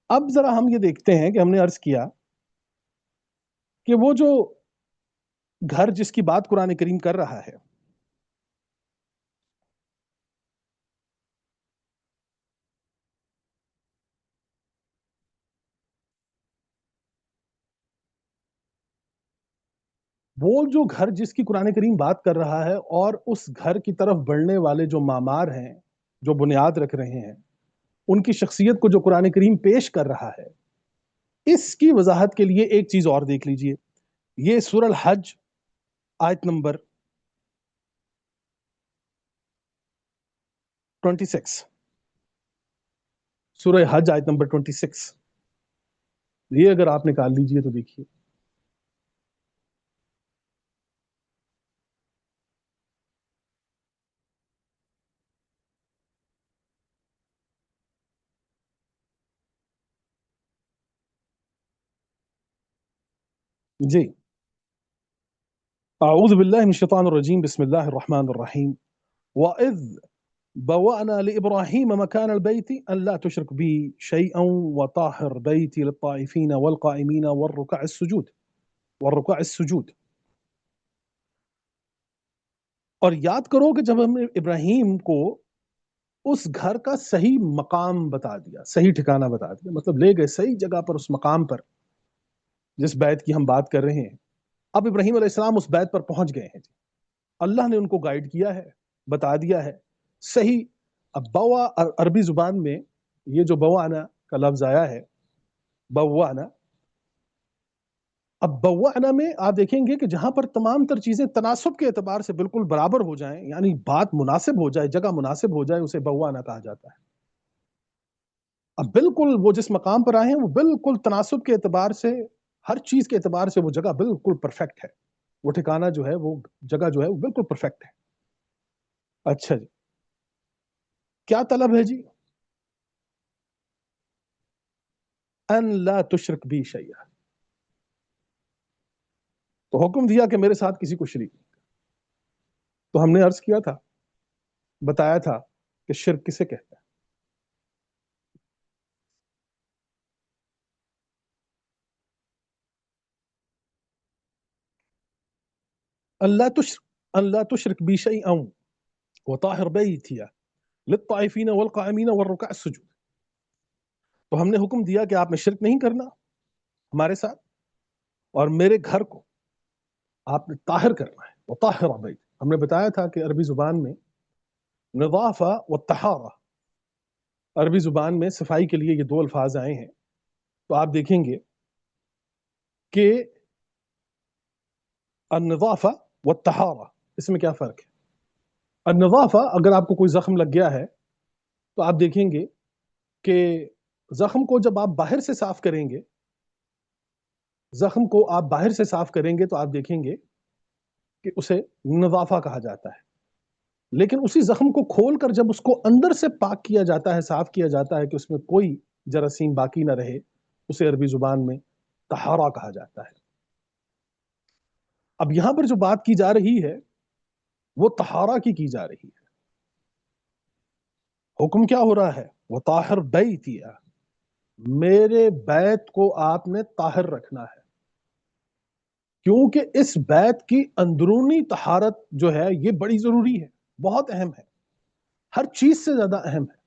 اب ذرا ہم یہ دیکھتے ہیں کہ ہم نے عرض کیا کہ وہ جو گھر جس کی بات قرآن کریم کر رہا ہے, وہ جو گھر جس کی قرآن کریم بات کر رہا ہے, اور اس گھر کی طرف بڑھنے والے جو معمار ہیں, جو بنیاد رکھ رہے ہیں, ان کی شخصیت کو جو قرآن کریم پیش کر رہا ہے, اس کی وضاحت کے لیے ایک چیز اور دیکھ لیجئے. یہ سورہ الحج آیت نمبر 26, سورہ حج آیت نمبر 26, یہ اگر آپ نکال لیجئے تو دیکھیے. جی, اعوذ باللہ من الشیطان الرجیم, بسم اللہ الرحمن الرحیم. وَإِذْ بَوَأْنَا لِإِبْرَاهِيمَ مَكَانَ الْبَيْتِ أَنْ لَا تُشْرِكْ بِي شَيْئًا وَطَهِّرْ بَيْتِي لِلطَّائِفِينَ وَالْقَائِمِينَ وَالرُّكَعِ السُّجُودِ. اور یاد کرو کہ جب ہم نے ابراہیم کو اس گھر کا صحیح مقام بتا دیا, صحیح ٹھکانہ بتا دیا, مطلب لے گئے صحیح جگہ پر, اس مقام پر جس بیت کی ہم بات کر رہے ہیں. اب ابراہیم علیہ السلام اس بیت پر پہنچ گئے ہیں, اللہ نے ان کو گائیڈ کیا ہے, بتا دیا ہے صحیح. اب بوا عربی زبان میں یہ جو بوانا کا لفظ آیا ہے, بوانا, اب بوانا میں آپ دیکھیں گے کہ جہاں پر تمام تر چیزیں تناسب کے اعتبار سے بالکل برابر ہو جائیں, یعنی بات مناسب ہو جائے, جگہ مناسب ہو جائے, اسے بوانا کہا جاتا ہے. اب بالکل وہ جس مقام پر آئے ہیں وہ بالکل تناسب کے اعتبار سے, ہر چیز کے اعتبار سے وہ جگہ بالکل پرفیکٹ ہے, وہ ٹھکانہ جو ہے, وہ جگہ جو ہے وہ بالکل پرفیکٹ ہے. اچھا جی, کیا طلب ہے جی؟ ان لا تشرک بی شیئا, تو حکم دیا کہ میرے ساتھ کسی کو شریک نہیں. تو ہم نے عرض کیا تھا بتایا تھا کہ شرک کسے کہتے ہیں. اللہ تشرک بی شیئا وطاہر بیتی للطائفین والقائمین والرکع السجود. تو ہم نے حکم دیا کہ آپ نے شرک نہیں کرنا ہمارے ساتھ، اور میرے گھر کو آپ نے طاہر کرنا ہے. وطاہر بیت، ہم نے بتایا تھا کہ عربی زبان میں نظافہ و طہارہ، عربی زبان میں صفائی کے لیے یہ دو الفاظ آئے ہیں. تو آپ دیکھیں گے کہ النظافہ و طہارہ، اس میں کیا فرق ہے. النظافہ، اگر آپ کو کوئی زخم لگ گیا ہے تو آپ دیکھیں گے کہ زخم کو جب آپ باہر سے صاف کریں گے، زخم کو آپ باہر سے صاف کریں گے تو آپ دیکھیں گے کہ اسے نظافہ کہا جاتا ہے. لیکن اسی زخم کو کھول کر جب اس کو اندر سے پاک کیا جاتا ہے، صاف کیا جاتا ہے کہ اس میں کوئی جراثیم باقی نہ رہے، اسے عربی زبان میں طہارہ کہا جاتا ہے. اب یہاں پر جو بات کی جا رہی ہے وہ طہارہ کی جا رہی ہے. حکم کیا ہو رہا ہے؟ وہ طاہر بیتی، میرے بیت کو آپ نے طاہر رکھنا ہے، کیونکہ اس بیت کی اندرونی طہارت جو ہے یہ بڑی ضروری ہے، بہت اہم ہے، ہر چیز سے زیادہ اہم ہے.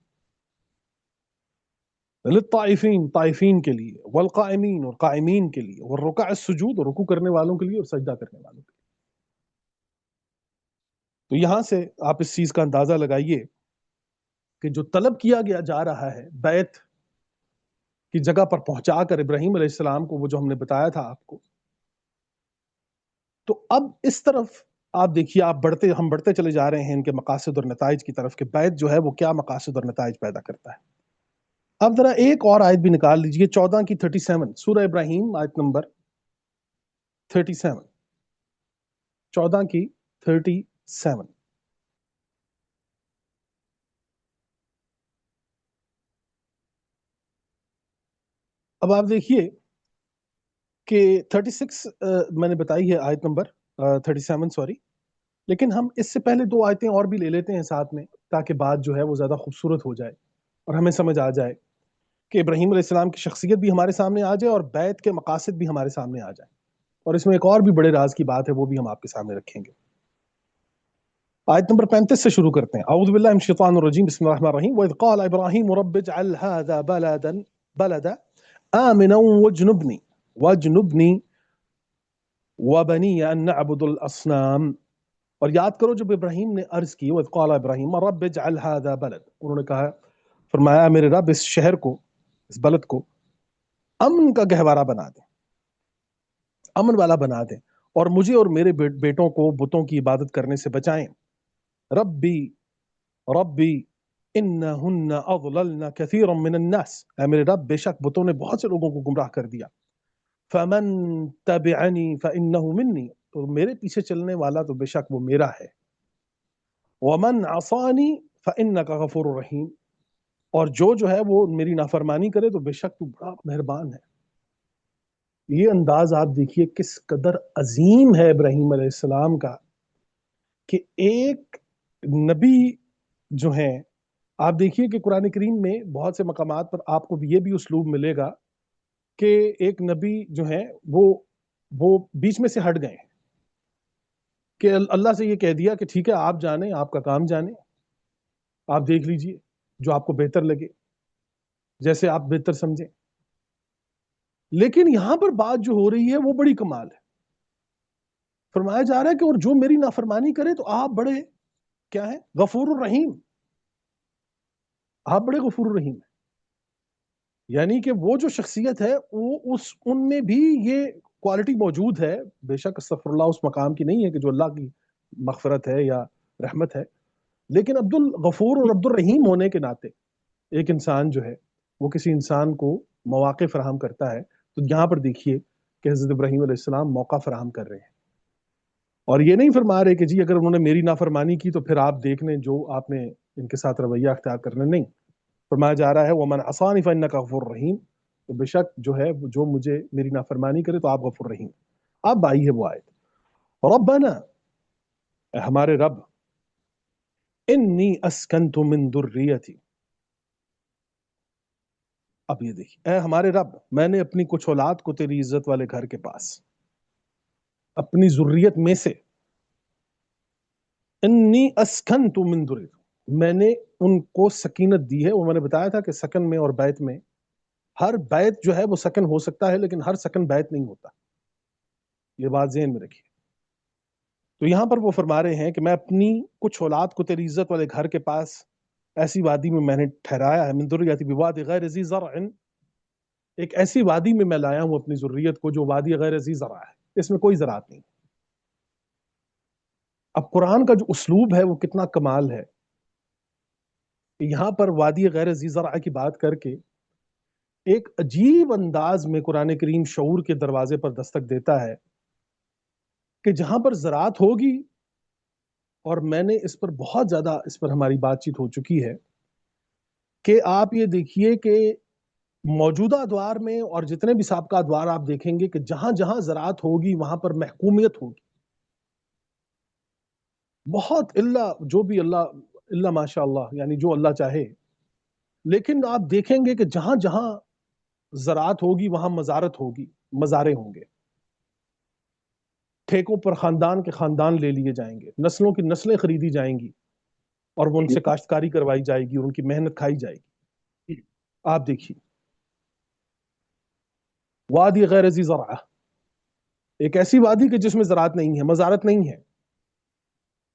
للطائفین، طائفین کے لیے، والقائمین، اور قائمین کے لیے، والرکع السجود، اور رکوع کرنے والوں کے لیے اور سجدہ کرنے والوں کے لیے. تو یہاں سے آپ اس چیز کا اندازہ لگائیے کہ جو طلب کیا گیا جا رہا ہے بیت کی جگہ پر پہنچا کر ابراہیم علیہ السلام کو، وہ جو ہم نے بتایا تھا آپ کو، تو اب اس طرف آپ دیکھیے، ہم بڑھتے چلے جا رہے ہیں ان کے مقاصد اور نتائج کی طرف کہ بیت جو ہے وہ کیا مقاصد اور نتائج پیدا کرتا ہے. اب ذرا ایک اور آیت بھی نکال لیجئے، 14 کی 37، سورہ ابراہیم آیت نمبر 37، 14 کی 37. اب آپ دیکھیے کہ 36 میں نے بتائی ہے آیت نمبر 37، سوری، لیکن ہم اس سے پہلے دو آیتیں اور بھی لے لیتے ہیں ساتھ میں، تاکہ بات جو ہے وہ زیادہ خوبصورت ہو جائے اور ہمیں سمجھ آ جائے کہ ابراہیم علیہ السلام کی شخصیت بھی ہمارے سامنے آ جائے اور بیت کے مقاصد بھی ہمارے سامنے آ جائے. اور اس میں ایک اور بھی بڑے راز کی بات ہے، وہ بھی ہم آپ کے سامنے رکھیں گے. آیت نمبر 35 سے شروع کرتے ہیں. اعوذ باللہ من الشیطان الرجیم، بسم اللہ الرحمن الرحیم. وَإِذْ قَالَ إِبْرَاهِيمُ رَبِّ اجْعَلْ هَذَا بَلَدًا آمِنًا وَاجْنُبْنِي وَبَنِيَّ أَن نَّعْبُدَ الْأَصْنَامَ. اور یاد کرو جب ابراہیم نے عرض کی، وَإِذْ قَالَ إِبْرَاهِيمُ رَبِّ اجْعَلْ هَذَا بَلَدًا، انہوں نے کہا، فرمایا میرے رب اس شہر کو، اس بلد کو امن کا گہوارہ بنا دیں، امن والا بنا دیں، اور مجھے اور میرے بیٹوں کو بتوں کی عبادت کرنے سے بچائیں. ربی ربی انہن اضللن کثیرا من الناس، اے میرے رب بے شک بتوں نے بہت سے لوگوں کو گمراہ کر دیا. فمن تبعنی فانہ منی، تو میرے پیچھے چلنے والا تو بے شک وہ میرا ہے. ومن عصانی فانک غفور رحیم، اور جو ہے وہ میری نافرمانی کرے تو بے شک تو بڑا مہربان ہے. یہ انداز آپ دیکھیے کس قدر عظیم ہے ابراہیم علیہ السلام کا، کہ ایک نبی جو ہیں، آپ دیکھیے کہ قرآن کریم میں بہت سے مقامات پر آپ کو یہ بھی اسلوب ملے گا کہ ایک نبی جو ہیں وہ بیچ میں سے ہٹ گئے، کہ اللہ سے یہ کہہ دیا کہ ٹھیک ہے آپ جانیں، آپ کا کام جانیں، آپ دیکھ لیجئے جو آپ کو بہتر لگے، جیسے آپ بہتر سمجھیں. لیکن یہاں پر بات جو ہو رہی ہے وہ بڑی کمال ہے. فرمایا جا رہا ہے کہ اور جو میری نافرمانی کرے تو آپ بڑے کیا ہیں؟ غفور الرحیم، آپ بڑے غفور الرحیم ہیں. یعنی کہ وہ جو شخصیت ہے وہ ان میں بھی یہ کوالٹی موجود ہے. بے شک استغفر اللہ اس مقام کی نہیں ہے کہ جو اللہ کی مغفرت ہے یا رحمت ہے، لیکن عبد الغفور اور عبد الرحیم ہونے کے ناطے ایک انسان جو ہے وہ کسی انسان کو مواقع فراہم کرتا ہے. تو یہاں پر دیکھیے کہ حضرت ابراہیم علیہ السلام موقع فراہم کر رہے ہیں، اور یہ نہیں فرما رہے کہ جی اگر انہوں نے میری نافرمانی کی تو پھر آپ دیکھ لیں جو آپ نے ان کے ساتھ رویہ اختیار کرنا. نہیں، فرمایا جا رہا ہے وَمَنْ عَصَانِ فَإِنَّكَ غَفُورٌ رَحِيمٌ، تو بے شک جو ہے جو مجھے میری نافرمانی کرے تو آپ غفور رحیم. اب آئی ہے وہ آیت، ربنا، اے ہمارے رب، انی اسکنت من ذریتی. اب یہ دیکھیے، اے ہمارے رب، میں نے اپنی کچھ اولاد کو تیری عزت والے گھر کے پاس، اپنی ذریت میں سے، انی اسکنت من ذریتی، میں نے ان کو سکینت دی ہے. وہ میں نے بتایا تھا کہ سکن میں اور بیت میں، ہر بیت جو ہے وہ سکن ہو سکتا ہے لیکن ہر سکن بیت نہیں ہوتا. یہ بات ذہن میں رکھیے. تو یہاں پر وہ فرما رہے ہیں کہ میں اپنی کچھ اولاد کو تیری عزت والے گھر کے پاس ایسی وادی میں نے ٹھہرایا ہے، من ذریتی بواد غیر ذی زرع، ایک ایسی وادی میں لایا ہوں اپنی ذریت کو جو وادی غیر ذی زرع ہے، اس میں کوئی زراعت نہیں. اب قرآن کا جو اسلوب ہے وہ کتنا کمال ہے. یہاں پر وادی غیر ذی زرع کی بات کر کے ایک عجیب انداز میں قرآن کریم شعور کے دروازے پر دستک دیتا ہے کہ جہاں پر زراعت ہوگی، اور میں نے اس پر بہت زیادہ اس پر ہماری بات چیت ہو چکی ہے کہ آپ یہ دیکھیے کہ موجودہ ادوار میں اور جتنے بھی سابقہ ادوار آپ دیکھیں گے کہ جہاں جہاں زراعت ہوگی وہاں پر محکومیت ہوگی. بہت اللہ جو بھی اللہ ماشاء اللہ، یعنی جو اللہ چاہے. لیکن آپ دیکھیں گے کہ جہاں جہاں زراعت ہوگی وہاں مزارت ہوگی، مزارے ہوں گے، ٹھیکوں پر خاندان کے خاندان لے لیے جائیں گے، نسلوں کی نسلیں خریدی جائیں گی اور وہ ان سے کاشتکاری کروائی جائے گی اور ان کی محنت کھائی جائے گی. آپ دیکھیے وادی غیر ذی زرع، ایک ایسی وادی کہ جس میں زراعت نہیں ہے، مزارت نہیں ہے.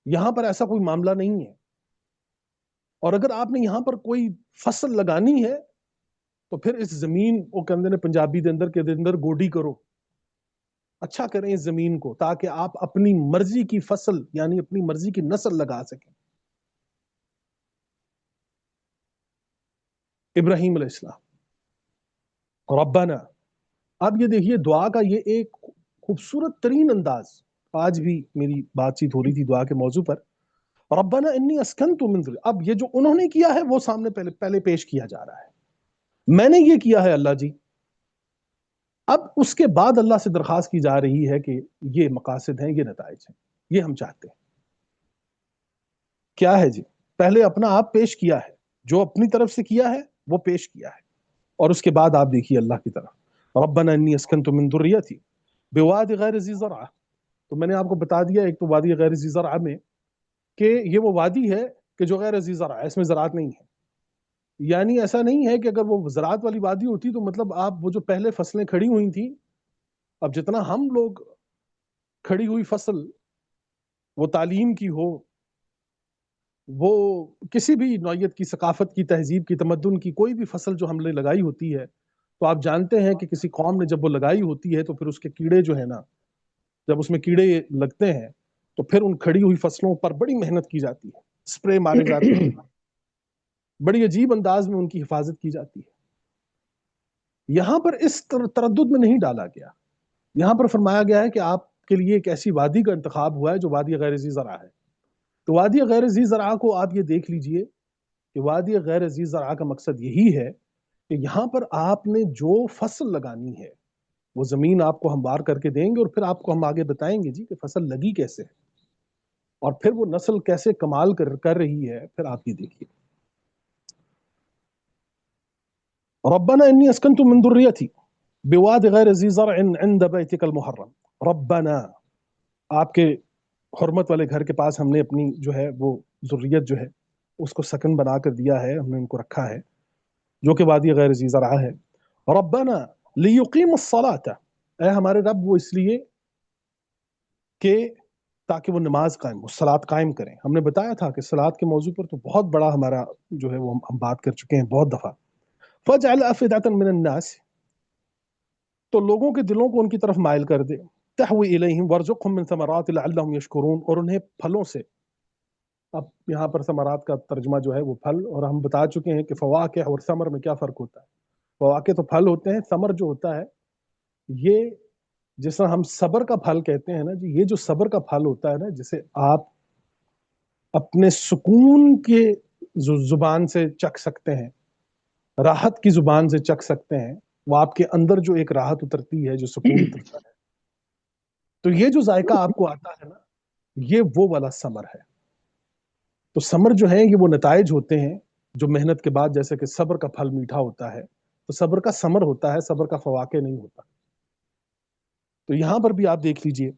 یہاں پر ایسا کوئی معاملہ نہیں ہے. اور اگر آپ نے یہاں پر کوئی فصل لگانی ہے تو پھر اس زمین وہ کہندے نے پنجابی دے اندر گوڈی کرو، اچھا کریں اس زمین کو تاکہ آپ اپنی مرضی کی فصل یعنی اپنی مرضی کی نسل لگا سکیں. ابراہیم علیہ السلام ربنا. اب یہ دیکھیے دعا کا یہ ایک خوبصورت ترین انداز، آج بھی میری بات چیت ہو رہی تھی دعا کے موضوع پر، ربنا انی اسکنت من ذریتی. اب یہ جو انہوں نے کیا ہے وہ سامنے پہلے پیش کیا جا رہا ہے. میں نے یہ کیا ہے اللہ جی. اب اس کے بعد اللہ سے درخواست کی جا رہی ہے کہ یہ مقاصد ہیں، یہ نتائج ہیں، یہ ہم چاہتے ہیں. کیا ہے جی؟ پہلے اپنا آپ پیش کیا ہے، جو اپنی طرف سے کیا ہے وہ پیش کیا ہے، اور اس کے بعد آپ دیکھیے اللہ کی طرف، ربنا انی اسکنت من ذریتی بواد غیر ذی زرع. تو میں نے آپ کو بتا دیا ایک تو وادی غیر ذی زرع میں کہ یہ وہ وادی ہے کہ جو غیر ذی زرع ہے، اس میں زراعت نہیں ہے. یعنی ایسا نہیں ہے کہ اگر وہ زراعت والی وادی ہوتی تو مطلب آپ وہ جو پہلے فصلیں کھڑی ہوئی تھیں، اب جتنا ہم لوگ کھڑی ہوئی فصل، وہ تعلیم کی ہو، وہ کسی بھی نوعیت کی ثقافت کی، تہذیب کی، تمدن کی کوئی بھی فصل جو ہم نے لگائی ہوتی ہے، تو آپ جانتے ہیں کہ کسی قوم نے جب وہ لگائی ہوتی ہے تو پھر اس کے کیڑے جو ہے نا، جب اس میں کیڑے لگتے ہیں تو پھر ان کھڑی ہوئی فصلوں پر بڑی محنت کی جاتی ہے، اسپرے مارے جاتے ہیں، بڑی عجیب انداز میں ان کی حفاظت کی جاتی ہے. یہاں پر اس تردد میں نہیں ڈالا گیا. یہاں پر فرمایا گیا ہے کہ آپ کے لیے ایک ایسی وادی کا انتخاب ہوا ہے جو وادی غیر ذی زرع ہے. تو وادی غیر ذی زرع کو آپ یہ دیکھ لیجئے کہ وادی غیر ذی زرع کا مقصد یہی ہے کہ یہاں پر آپ نے جو فصل لگانی ہے وہ زمین آپ کو ہموار کر کے دیں گے، اور پھر آپ کو ہم آگے بتائیں گے جی کہ فصل لگی کیسے ہے اور پھر وہ نسل کیسے کمال کر رہی ہے. پھر آپ یہ دیکھیے ربنا انی اسکنت من ذریتی بواد غیر ذی زرع عند بیتک المحرم. ربنا، آپ کے حرمت والے گھر کے پاس ہم نے اپنی جو ہے وہ ذریت جو ہے اس کو سکن بنا کر دیا ہے، ہم نے ان کو رکھا ہے جو کہ وادی غیر ذی زرع ہے. ربنا لیقیم الصلاۃ، اے ہمارے رب وہ اس لیے کہ تاکہ وہ نماز قائم، وہ صلاۃ قائم کریں. ہم نے بتایا تھا کہ صلاۃ کے موضوع پر تو بہت بڑا ہمارا جو ہے وہ ہم بات کر چکے ہیں بہت دفعہ. فَاجْعَلْ أَفْئِدَةً مِّنَ النَّاسِ، تو لوگوں کے دلوں کو ان کی طرف مائل کر دے. تَحْوِي إِلَيْهِمْ وَارْزُقْهُم مِّن ثَمَرَاتِ لَعَلَّهُمْ يَشْكُرُونَ، اور انہیں پھلوں سے. اب یہاں پر ثمرات کا ترجمہ جو ہے وہ پھل، اور ہم بتا چکے ہیں کہ فواکہ اور ثمر میں کیا فرق ہوتا ہے. فواکہ تو پھل ہوتے ہیں، ثمر جو ہوتا ہے یہ جس طرح ہم صبر کا پھل کہتے ہیں نا جی، یہ جو صبر کا پھل ہوتا ہے نا، جسے آپ اپنے سکون کے زبان سے چکھ سکتے ہیں، راحت کی زبان سے چکھ سکتے ہیں، وہ آپ کے اندر جو ایک راحت اترتی ہے، جو سکون اترتا ہے، تو یہ جو ذائقہ آپ کو آتا ہے نا، یہ وہ والا ثمر ہے. تو ثمر جو ہے یہ وہ نتائج ہوتے ہیں جو محنت کے بعد، جیسے کہ صبر کا پھل میٹھا ہوتا ہے، تو صبر کا ثمر ہوتا ہے، صبر کا فواقع نہیں ہوتا. تو یہاں پر بھی آپ دیکھ لیجئے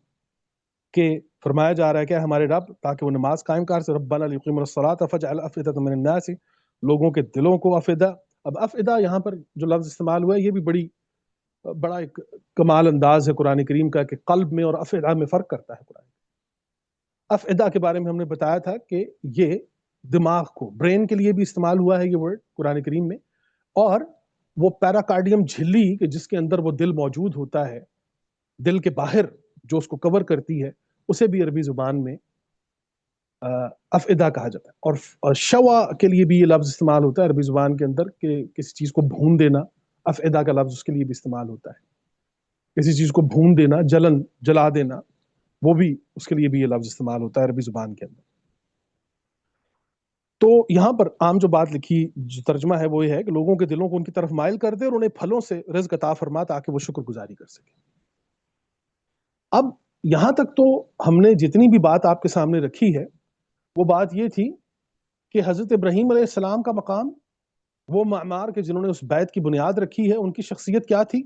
کہ فرمایا جا رہا ہے کہ ہمارے رب، تاکہ وہ نماز قائم کر سے، ربنا لیقیموا الصلاۃ فاجعل افئدۃ من الناس، لوگوں کے دلوں کو افئدہ. اب افئدہ یہاں پر جو لفظ استعمال ہوا ہے یہ بھی بڑا ایک کمال انداز ہے قرآن کریم کا، کہ قلب میں اور افئدہ میں فرق کرتا ہے قرآن. افئدہ کے بارے میں ہم نے بتایا تھا کہ یہ دماغ کو، برین کے لیے بھی استعمال ہوا ہے یہ ورڈ قرآن کریم میں، اور وہ پیراکارڈیم جھلی کہ جس کے اندر وہ دل موجود ہوتا ہے، دل کے باہر جو اس کو کور کرتی ہے، اسے بھی عربی زبان میں افئدہ کہا جاتا ہے. اور شوا کے لیے بھی یہ لفظ استعمال ہوتا ہے عربی زبان کے اندر، کہ کسی چیز کو بھون دینا. افئدہ کا لفظ اس کے لیے بھی استعمال ہوتا ہے، کسی چیز کو بھون دینا، جلا دینا، وہ بھی اس کے لیے بھی یہ لفظ استعمال ہوتا ہے عربی زبان کے اندر. تو یہاں پر عام جو بات لکھی، جو ترجمہ ہے وہ یہ ہے کہ لوگوں کے دلوں کو ان کی طرف مائل کر دے اور انہیں پھلوں سے رزق عطا فرما تاکہ وہ شکر گزاری کر سکے. اب یہاں تک تو ہم نے جتنی بھی بات آپ کے سامنے رکھی ہے وہ بات یہ تھی کہ حضرت ابراہیم علیہ السلام کا مقام، وہ معمار کے جنہوں نے اس بیت کی بنیاد رکھی ہے، ان کی شخصیت کیا تھی،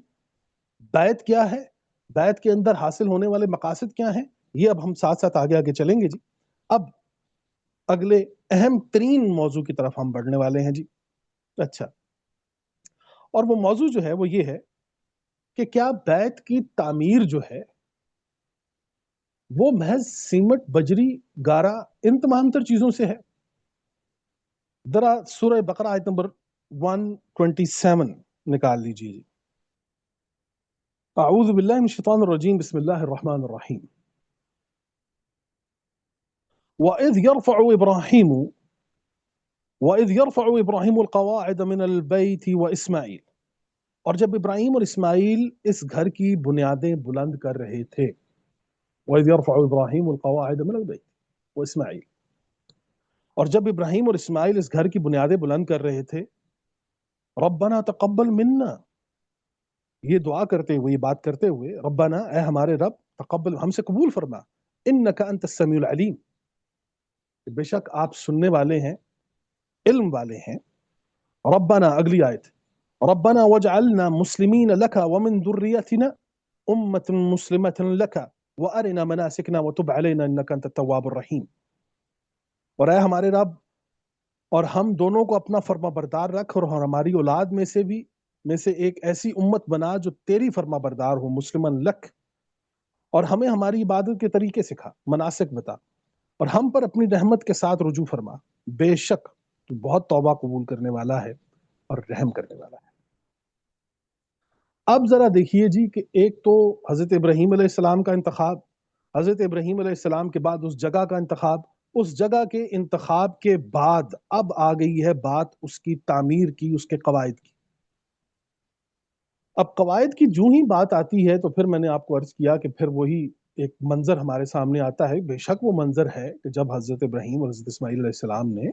بیت کیا ہے، بیت کے اندر حاصل ہونے والے مقاصد کیا ہیں، یہ اب ہم ساتھ ساتھ آگے آگے چلیں گے جی. اب اگلے اہم ترین موضوع کی طرف ہم بڑھنے والے ہیں جی. اچھا، اور وہ موضوع جو ہے وہ یہ ہے کہ کیا بیت کی تعمیر جو ہے وہ محض سیمٹ، بجری، گارا، ان تمام تر چیزوں سے ہے؟ ذرا سورہ بقرہ آیت نمبر 127 نکال لیجیے جی. اعوذ باللہ من الشیطان الرجیم، بسم اللہ الرحمن الرحیم. وَإِذْ يَرْفَعُ إِبْرَاهِيمُ الْقَوَاعِدَ مِنَ الْبَيْتِ وَإِسْمَاعِيلُ، اور جب ابراہیم اور اسماعیل اس گھر کی بنیادیں بلند کر رہے تھے. وَإِذْ يَرْفَعُ إِبْرَاهِيمُ الْقَوَاعِدَ مِنَ الْبَيْتِ وَإِسْمَاعِيلُ، اور جب ابراہیم اور اسماعیل اس گھر کی بنیادیں بلند کر رہے تھے، ربنا تقبل منا، یہ دعا کرتے ہوئے، یہ بات کرتے ہوئے، ربنا، اے ہمارے رب، تقبل، ہم سے قبول فرما، انک انت السمیع العلیم، بے شک آپ سننے والے ہیں، علم والے ہیں. ربنا، اگلی آیت، ربنا واجعلنا مسلمین لک ومن ذریتنا امة مسلمة لک وارنا مناسکنا وتب علینا انک انت التواب الرحیم. اور اے ہمارے رب، اور ہم دونوں کو اپنا فرما بردار رکھ، اور ہماری اولاد میں سے ایک ایسی امت بنا جو تیری فرما بردار ہو، مسلمن لک، اور ہمیں ہماری عبادت کے طریقے سکھا، مناسک بتا، اور ہم پر اپنی رحمت کے ساتھ رجوع فرما، بے شک تو بہت توبہ قبول کرنے والا ہے اور رحم کرنے والا ہے. اب ذرا دیکھیے جی کہ ایک تو حضرت ابراہیم علیہ السلام کا انتخاب، حضرت ابراہیم علیہ السلام کے بعد اس جگہ کا انتخاب، اس جگہ کے انتخاب کے بعد اب آ گئی ہے بات اس کی تعمیر کی، اس کے قواعد کی. اب قواعد کی جو ہی بات آتی ہے تو پھر میں نے آپ کو عرض کیا کہ پھر وہی ایک منظر ہمارے سامنے آتا ہے. بے شک وہ منظر ہے کہ جب حضرت ابراہیم اور حضرت اسماعیل علیہ السلام نے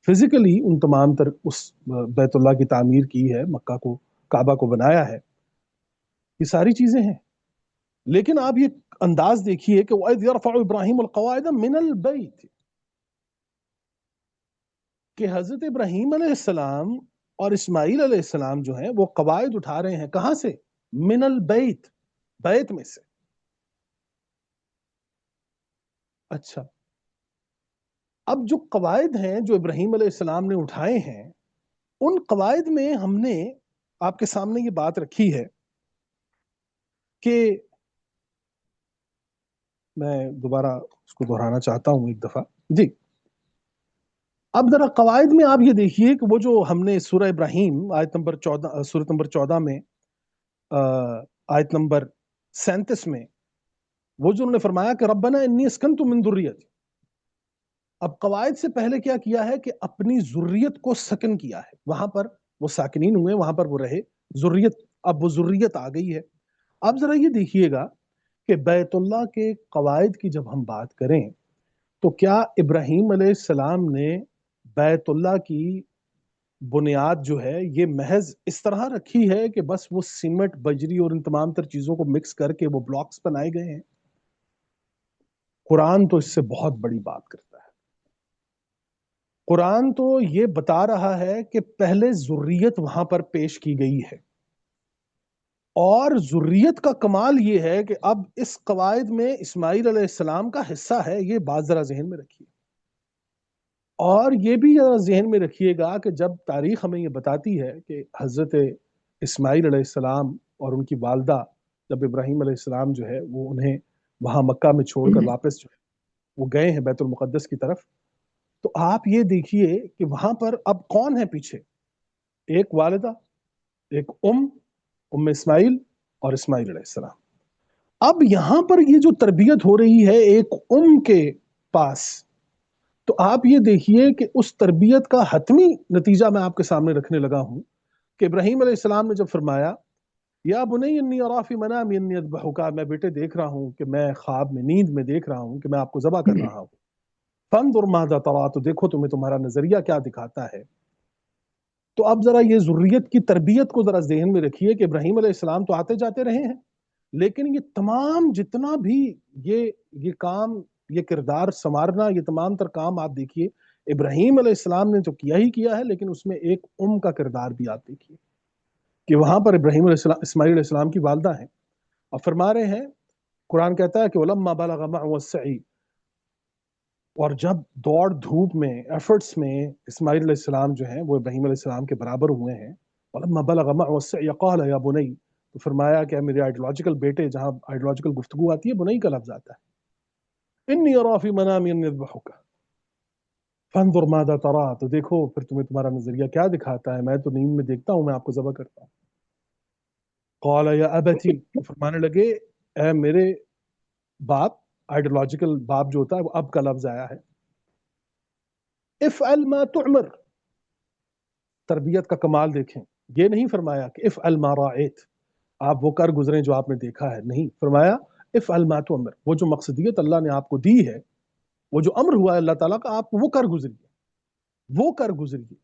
فزیکلی ان تمام تر اس بیت اللہ کی تعمیر کی ہے، مکہ کو، کعبہ کو بنایا ہے، یہ ساری چیزیں ہیں. لیکن آپ یہ انداز دیکھیے کہ وَإِذْ يَرْفَعُ إِبْرَاهِيمُ الْقَوَاعِدَ مِنَ الْبَيْتِ، کہ حضرت ابراہیم علیہ السلام اور اسماعیل علیہ السلام جو ہیں وہ قواعد اٹھا رہے ہیں کہاں سے؟ من البیت، بیت میں سے. اچھا، اب جو قواعد ہیں جو ابراہیم علیہ السلام نے اٹھائے ہیں، ان قواعد میں ہم نے آپ کے سامنے یہ بات رکھی ہے کہ میں دوبارہ اس کو دہرانا چاہتا ہوں ایک دفعہ جی. اب ذرا قواعد میں آپ یہ دیکھیے کہ وہ جو ہم نے سورہ ابراہیم آیت نمبر 14، سورۃ نمبر 14 میں آیت نمبر 37 میں وہ جو انہوں نے فرمایا کہ ربنا انی اسکنت من ذریتی، اب قواعد سے پہلے کیا کیا ہے کہ اپنی ذریت کو سکن کیا ہے، وہاں پر وہ ساکنین ہوئے، وہاں پر وہ رہے، ذریت، اب وہ ذریت آ گئی ہے. اب ذرا یہ دیکھیے گا کہ بیت اللہ کے قواعد کی جب ہم بات کریں تو کیا ابراہیم علیہ السلام نے بیت اللہ کی بنیاد جو ہے یہ محض اس طرح رکھی ہے کہ بس وہ سیمنٹ، بجری اور ان تمام تر چیزوں کو مکس کر کے وہ بلاکس بنائے گئے ہیں؟ قرآن تو اس سے بہت بڑی بات کرتا ہے. قرآن تو یہ بتا رہا ہے کہ پہلے ذریت وہاں پر پیش کی گئی ہے، اور ذریت کا کمال یہ ہے کہ اب اس قواعد میں اسماعیل علیہ السلام کا حصہ ہے، یہ بات ذرا ذہن میں رکھیے۔ اور یہ بھی ذرا ذہن میں رکھیے گا کہ جب تاریخ ہمیں یہ بتاتی ہے کہ حضرت اسماعیل علیہ السلام اور ان کی والدہ جب ابراہیم علیہ السلام جو ہے وہ انہیں وہاں مکہ میں چھوڑ کر واپس جو ہے وہ گئے ہیں بیت المقدس کی طرف، تو آپ یہ دیکھیے کہ وہاں پر اب کون ہے پیچھے؟ ایک والدہ، ایک ام اسماعیل اور اسماعیل علیہ السلام۔ اب یہاں پر یہ جو تربیت ہو رہی ہے ایک کے پاس، تو آپ یہ دیکھیے کہ اس تربیت کا حتمی نتیجہ میں آپ کے سامنے رکھنے لگا ہوں کہ ابراہیم علیہ السلام نے جب فرمایا یا بنی انی اری فی منامی انی اذبحک، میں بیٹے دیکھ رہا ہوں کہ میں خواب میں نیند میں دیکھ رہا ہوں کہ میں آپ کو ذبح کر رہا ہوں، فانظر ماذا تری، تو دیکھو تمہیں تمہارا نظریہ کیا دکھاتا ہے۔ تو اب ذرا یہ ذریت کی تربیت کو ذرا ذہن میں رکھیے کہ ابراہیم علیہ السلام تو آتے جاتے رہے ہیں، لیکن یہ تمام جتنا بھی یہ کام، یہ کردار سنوارنا، یہ تمام تر کام آپ دیکھیے ابراہیم علیہ السلام نے تو کیا ہی کیا ہے، لیکن اس میں ایک کا کردار بھی آپ دیکھیے کہ وہاں پر ابراہیم علیہ السلام، اسماعیل علیہ السلام کی والدہ ہیں اور فرما رہے ہیں، قرآن کہتا ہے کہ وَلَمَّا بَلَغَ مَعْهُ السَّعْيُ، اور جب دوڑ دھوپ میں، ایفرٹس میں اسماعیل علیہ السلام جو ہیں وہ ابراہیم علیہ السلام کے برابر ہوئے ہیں، وَلَمَّا بَلَغَ مَعْهُ السَّعْيُ قَالَ يَا بُنَيَّ، تو فرمایا کہ میرے آئیڈیولوجیکل بیٹے، جہاں آئیڈیولوجیکل گفتگو آتی ہے بنئی کا لفظ آتا ہے، انی اری فی منامی انی اذبحک فانظر ماذا تری، تو دیکھو پھر تمہیں تمہارا نظریہ کیا دکھاتا ہے، میں تو نیند میں دیکھتا ہوں میں آپ کو ذبح کرتا ہوں۔ قال یا ابتی، تو فرمانے لگے اے میرے باپ، آئیڈیولوجیکل باپ جو ہوتا ہے وہ اب کا لفظ آیا ہے، افعل ما تؤمر، تربیت کا کمال دیکھیں، یہ نہیں فرمایا کہ افعل ما رأیت، آپ وہ کر گزریں جو آپ نے دیکھا ہے، نہیں فرمایا افعل ما تؤمر، وہ جو مقصدیت اللہ نے آپ کو دی ہے، وہ جو امر ہوا ہے اللہ تعالیٰ کا، آپ وہ کر گزریے، وہ کر گزریے۔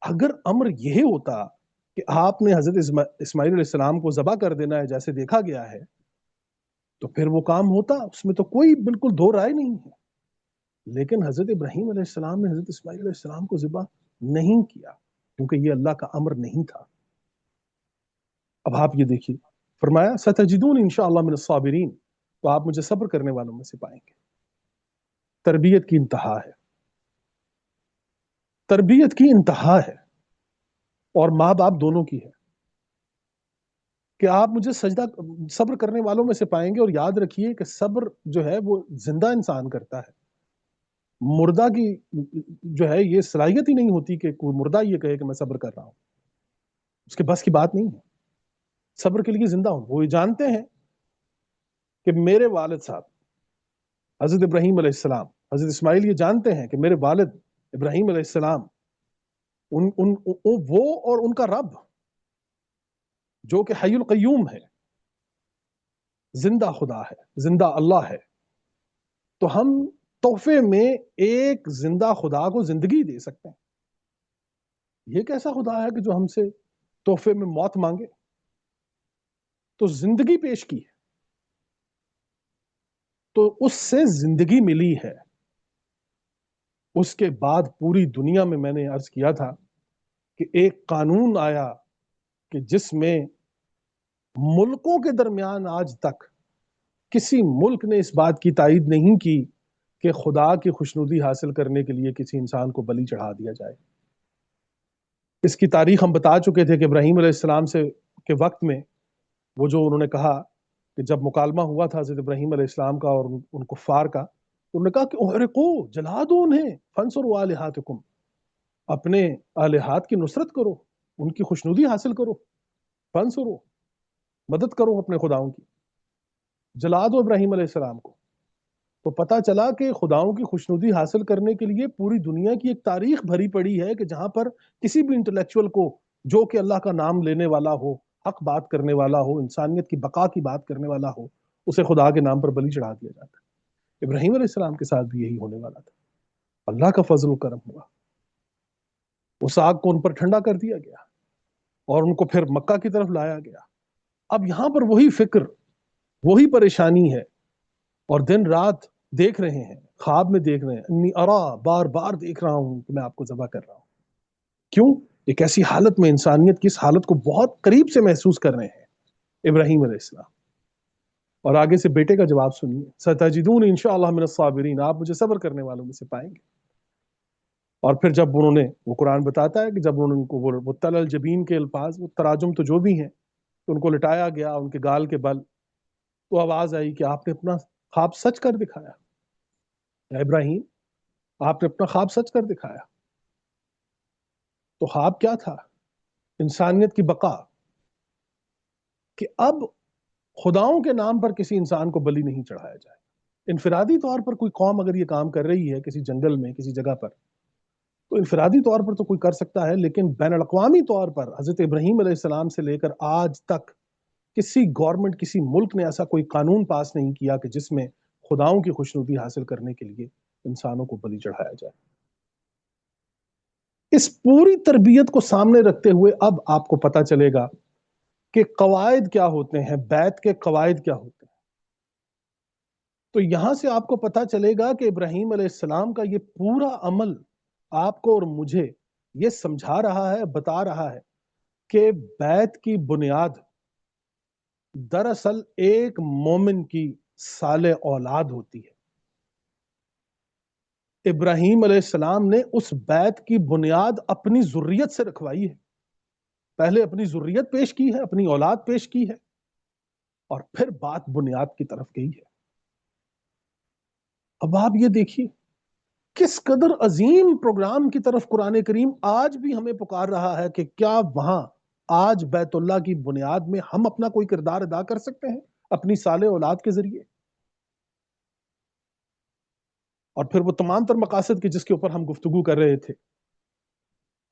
اگر امر یہ ہوتا کہ آپ نے حضرت اسماعیل علیہ السلام کو ذبح کر دینا ہے جیسے دیکھا گیا ہے، تو پھر وہ کام ہوتا، اس میں تو کوئی بالکل دو رائے نہیں ہے، لیکن حضرت ابراہیم علیہ السلام نے حضرت اسماعیل علیہ السلام کو ذبح نہیں کیا کیونکہ یہ اللہ کا امر نہیں تھا۔ اب آپ یہ دیکھیے، فرمایا ستجدون انشاءاللہ من الصابرین، تو آپ مجھے صبر کرنے والوں میں سے پائیں گے۔ تربیت کی انتہا ہے، تربیت کی انتہا ہے، اور ماں باپ دونوں کی ہے کہ آپ مجھے سجدہ صبر کرنے والوں میں سے پائیں گے۔ اور یاد رکھیے کہ صبر جو ہے وہ زندہ انسان کرتا ہے، مردہ کی جو ہے یہ صلاحیت ہی نہیں ہوتی کہ کوئی مردہ یہ کہے کہ میں صبر کر رہا ہوں، اس کے بس کی بات نہیں ہے۔ صبر کے لیے زندہ ہوں، وہ یہ جانتے ہیں کہ میرے والد صاحب حضرت ابراہیم علیہ السلام، حضرت اسماعیل یہ جانتے ہیں کہ میرے والد ابراہیم علیہ السلام وہ اور ان کا رب جو کہ حی القیوم ہے، زندہ خدا ہے، زندہ اللہ ہے، تو ہم تحفے میں ایک زندہ خدا کو زندگی دے سکتے ہیں۔ یہ کیسا خدا ہے کہ جو ہم سے تحفے میں موت مانگے؟ تو زندگی پیش کی ہے، تو اس سے زندگی ملی ہے۔ اس کے بعد پوری دنیا میں نے عرض کیا تھا کہ ایک قانون آیا کہ جس میں ملکوں کے درمیان آج تک کسی ملک نے اس بات کی تائید نہیں کی کہ خدا کی خوشنودی حاصل کرنے کے لیے کسی انسان کو بلی چڑھا دیا جائے۔ اس کی تاریخ ہم بتا چکے تھے کہ ابراہیم علیہ السلام سے کے وقت میں وہ جو انہوں نے کہا کہ جب مکالمہ ہوا تھا حضرت ابراہیم علیہ السلام کا اور ان کفار کا، انہوں نے کہا کہ احرقو، جلا دو انہیں، فانصروا آلہاتکم، اپنے آلہات کی نصرت کرو، ان کی خوشنودی حاصل کرو، فانصروا، مدد کرو اپنے خداؤں کی، جلا دو ابراہیم علیہ السلام کو۔ تو پتا چلا کہ خداؤں کی خوشنودی حاصل کرنے کے لیے پوری دنیا کی ایک تاریخ بھری پڑی ہے کہ جہاں پر کسی بھی انٹلیکچوئل کو جو کہ اللہ کا نام لینے والا ہو، حق بات کرنے والا ہو، انسانیت کی بقا کی بات کرنے والا ہو، اسے خدا کے نام پر بلی چڑھا دیا جاتا ہے۔ ابراہیم علیہ السلام کے ساتھ بھی یہی ہونے والا تھا، اللہ کا فضل و کرم ہوا، اس آگ کو ان پر ٹھنڈا کر دیا گیا اور ان کو پھر مکہ کی طرف لایا گیا۔ اب یہاں پر وہی فکر، وہی پریشانی ہے، اور دن رات دیکھ رہے ہیں خواب میں دیکھ رہے ہیں، انی ارا، بار بار دیکھ رہا ہوں کہ میں آپ کو ذبح کر رہا ہوں. کیوں؟ ایک ایسی حالت میں انسانیت کی اس حالت کو بہت قریب سے محسوس کر رہے ہیں ابراہیم علیہ السلام. اور آگے سے بیٹے کا جواب سنیے، ستجدون انشاءاللہ من الصابرین، آپ مجھے صبر کرنے والوں میں سے پائیں گے. اور پھر جب انہوں نے، وہ قرآن بتاتا ہے کہ جب انہوں نے ان کو وہ تل الجبین کے الفاظ، وہ تراجم تو جو بھی ہیں، تو ان کو لٹایا گیا ان کے گال کے بل، تو آواز آئی کہ آپ نے اپنا خواب سچ کر دکھایا اے ابراہیم، آپ نے اپنا خواب سچ کر دکھایا. تو خواب کیا تھا؟ انسانیت کی بقا، کہ اب خداؤں کے نام پر کسی انسان کو بلی نہیں چڑھایا جائے. انفرادی طور پر کوئی قوم اگر یہ کام کر رہی ہے کسی جنگل میں کسی جگہ پر، تو انفرادی طور پر تو کوئی کر سکتا ہے، لیکن بین الاقوامی طور پر حضرت ابراہیم علیہ السلام سے لے کر آج تک کسی گورنمنٹ، کسی ملک نے ایسا کوئی قانون پاس نہیں کیا کہ جس میں خداؤں کی خوشنودی حاصل کرنے کے لیے انسانوں کو بلی چڑھایا جائے. اس پوری تربیت کو سامنے رکھتے ہوئے اب آپ کو پتا چلے گا کہ قواعد کیا ہوتے ہیں، بیت کے قواعد کیا ہوتے ہیں. تو یہاں سے آپ کو پتا چلے گا کہ ابراہیم علیہ السلام کا یہ پورا عمل آپ کو اور مجھے یہ سمجھا رہا ہے، بتا رہا ہے کہ بیت کی بنیاد دراصل ایک مومن کی صالح اولاد ہوتی ہے. ابراہیم علیہ السلام نے اس بیت کی بنیاد اپنی ذریت سے رکھوائی ہے. پہلے اپنی ذریت پیش کی ہے، اپنی اولاد پیش کی ہے، اور پھر بات بنیاد کی طرف گئی ہے. اب آپ یہ دیکھیے کس قدر عظیم پروگرام کی طرف قرآن کریم آج بھی ہمیں پکار رہا ہے کہ کیا وہاں آج بیت اللہ کی بنیاد میں ہم اپنا کوئی کردار ادا کر سکتے ہیں اپنی صالح اولاد کے ذریعے. اور پھر وہ تمام تر مقاصد کی جس کے اوپر ہم گفتگو کر رہے تھے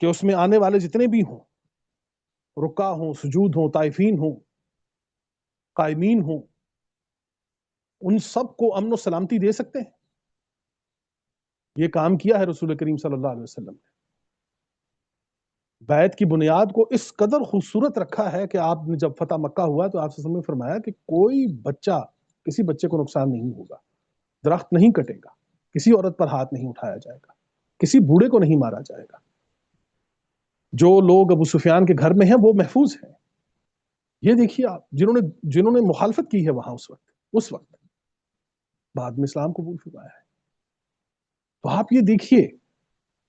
کہ اس میں آنے والے جتنے بھی ہوں، رکع ہوں، سجود ہوں، طائفین ہوں، قائمین ہوں، ان سب کو امن و سلامتی دے سکتے ہیں. یہ کام کیا ہے رسول کریم صلی اللہ علیہ وسلم نے. بیت کی بنیاد کو اس قدر خوبصورت رکھا ہے کہ آپ نے جب فتح مکہ ہوا تو آپ سے فرمایا کہ کوئی بچہ، کسی بچے کو نقصان نہیں ہوگا، درخت نہیں کٹے گا، کسی عورت پر ہاتھ نہیں اٹھایا جائے گا، کسی بوڑھے کو نہیں مارا جائے گا. جو لوگ ابو سفیان کے گھر میں ہیں وہ محفوظ ہیں. یہ دیکھیے آپ، جنہوں نے مخالفت کی ہے وہاں اس وقت بعد میں اسلام قبول فرمایا ہے. تو آپ یہ دیکھیے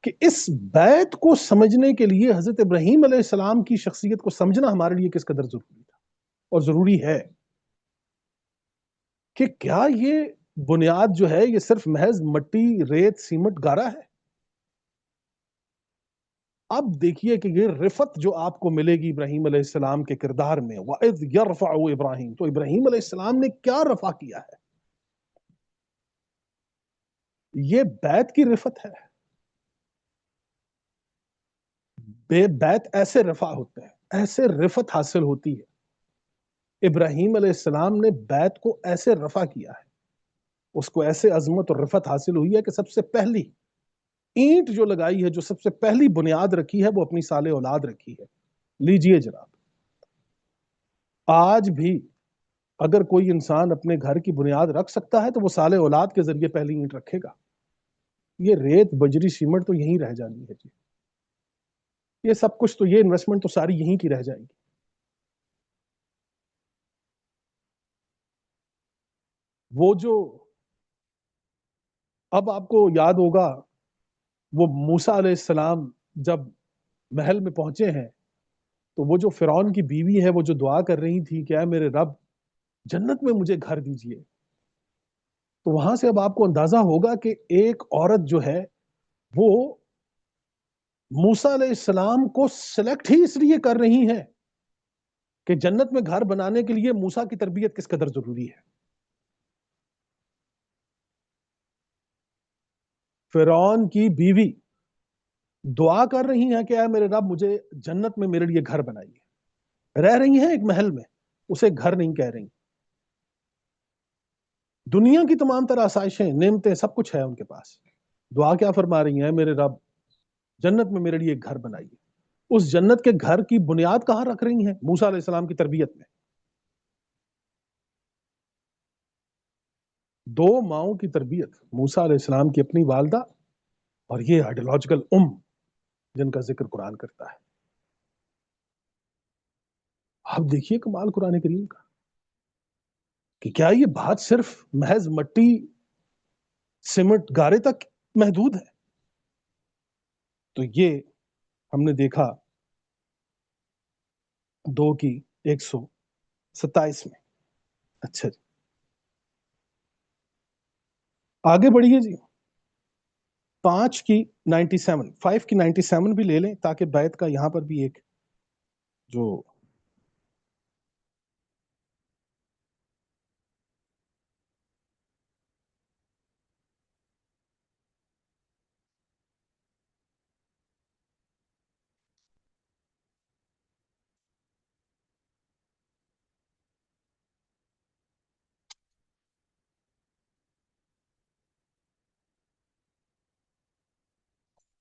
کہ اس بیت کو سمجھنے کے لیے حضرت ابراہیم علیہ السلام کی شخصیت کو سمجھنا ہمارے لیے کس قدر ضروری تھا اور ضروری ہے. کہ کیا یہ بنیاد جو ہے یہ صرف محض مٹی، ریت، سیمنٹ، گارا ہے؟ اب دیکھیے کہ یہ رفت جو آپ کو ملے گی ابراہیم علیہ السلام کے کردار میں، وَإِذْ يَرْفَعُ ابراہیم، تو ابراہیم علیہ السلام نے کیا رفع کیا ہے؟ یہ بیت کی رفت ہے. بیت ایسے رفع ہوتے ہیں، ایسے رفت حاصل ہوتی ہے. ابراہیم علیہ السلام نے بیت کو ایسے رفع کیا ہے، اس کو ایسے عظمت اور رفت حاصل ہوئی ہے کہ سب سے پہلی اینٹ جو لگائی ہے، جو سب سے پہلی بنیاد رکھی ہے، وہ اپنی صالح اولاد رکھی ہے. لیجئے جناب، آج بھی اگر کوئی انسان اپنے گھر کی بنیاد رکھ سکتا ہے تو وہ صالح اولاد کے ذریعے پہلی اینٹ رکھے گا. یہ ریت، بجری، سیمنٹ تو یہیں رہ جانی ہے جی. یہ سب کچھ تو، یہ انویسٹمنٹ تو ساری یہیں کی رہ جائے گی. وہ جو اب آپ کو یاد ہوگا، وہ موسیٰ علیہ السلام جب محل میں پہنچے ہیں تو وہ جو فرعون کی بیوی ہے وہ جو دعا کر رہی تھی کہ اے میرے رب جنت میں مجھے گھر دیجئے، تو وہاں سے اب آپ کو اندازہ ہوگا کہ ایک عورت جو ہے وہ موسیٰ علیہ السلام کو سلیکٹ ہی اس لیے کر رہی ہیں کہ جنت میں گھر بنانے کے لیے موسیٰ کی تربیت کس قدر ضروری ہے. فرعون کی بیوی دعا کر رہی ہیں کہ اے میرے رب مجھے جنت میں میرے لیے گھر بنائیے. رہ رہی ہیں ایک محل میں، اسے گھر نہیں کہہ رہی. دنیا کی تمام طرح آسائشیں، نعمتیں، سب کچھ ہے ان کے پاس. دعا کیا فرما رہی ہیں؟ میرے رب جنت میں میرے لیے ایک گھر بنائیے. اس جنت کے گھر کی بنیاد کہاں رکھ رہی ہیں؟ موسیٰ علیہ السلام کی تربیت میں. دو ماؤں کی تربیت، موسیٰ علیہ السلام کی اپنی والدہ اور یہ آئیڈیولوجیکل جن کا ذکر قرآن کرتا ہے. آپ دیکھیے کمال قرآن کریم کا کہ کیا یہ بات صرف محض مٹی سیمنٹ گارے تک محدود ہے؟ تو یہ ہم نے دیکھا 2:127 میں. اچھا جی آگے بڑھیے جی. 5:97 بھی لے لیں تاکہ بیت کا یہاں پر بھی ایک جو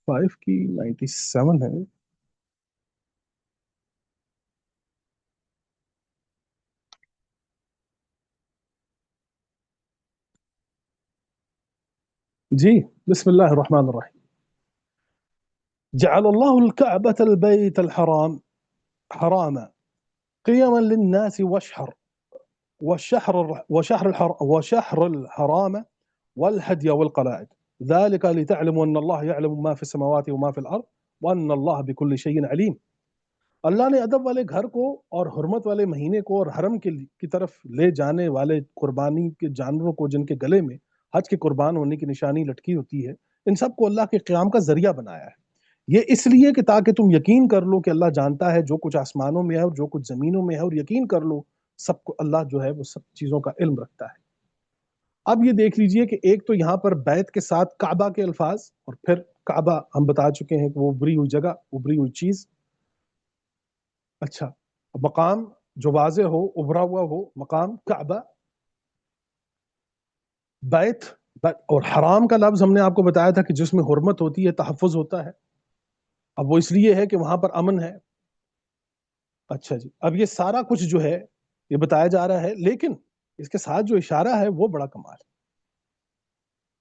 فائیو کی 97 ہے. جی بسم اللہ الرحمن الرحیم. جعل الله الكعبة البيت الحرام حراما قيما للناس وشهر الحرام والهدي والقلائد ذلك لتعلموا أن الله يعلم ما في السماوات وما في الأرض وأن الله بكل شيء عليم. اللہ نے ادب والے گھر کو اور حرمت والے مہینے کو اور حرم کی طرف لے جانے والے قربانی کے جانوروں کو جن کے گلے میں حج کے قربان ہونے کی نشانی لٹکی ہوتی ہے ان سب کو اللہ کے قیام کا ذریعہ بنایا ہے. یہ اس لیے کہ تاکہ تم یقین کر لو کہ اللہ جانتا ہے جو کچھ آسمانوں میں ہے اور جو کچھ زمینوں میں ہے، اور یقین کر لو سب کو اللہ جو ہے وہ سب چیزوں کا علم رکھتا ہے. اب یہ دیکھ لیجئے کہ ایک تو یہاں پر بیت کے ساتھ کعبہ کے الفاظ، اور پھر کعبہ ہم بتا چکے ہیں کہ وہ ابری ہوئی جگہ، ابری ہوئی چیز. اچھا مقام جو واضح ہو، ابھرا ہوا ہو، مقام کعبہ، بیت اور حرام کا لفظ ہم نے آپ کو بتایا تھا کہ جس میں حرمت ہوتی ہے، تحفظ ہوتا ہے. اب وہ اس لیے ہے کہ وہاں پر امن ہے. اچھا جی اب یہ سارا کچھ جو ہے یہ بتایا جا رہا ہے، لیکن اس کے ساتھ جو اشارہ ہے وہ بڑا کمال ہے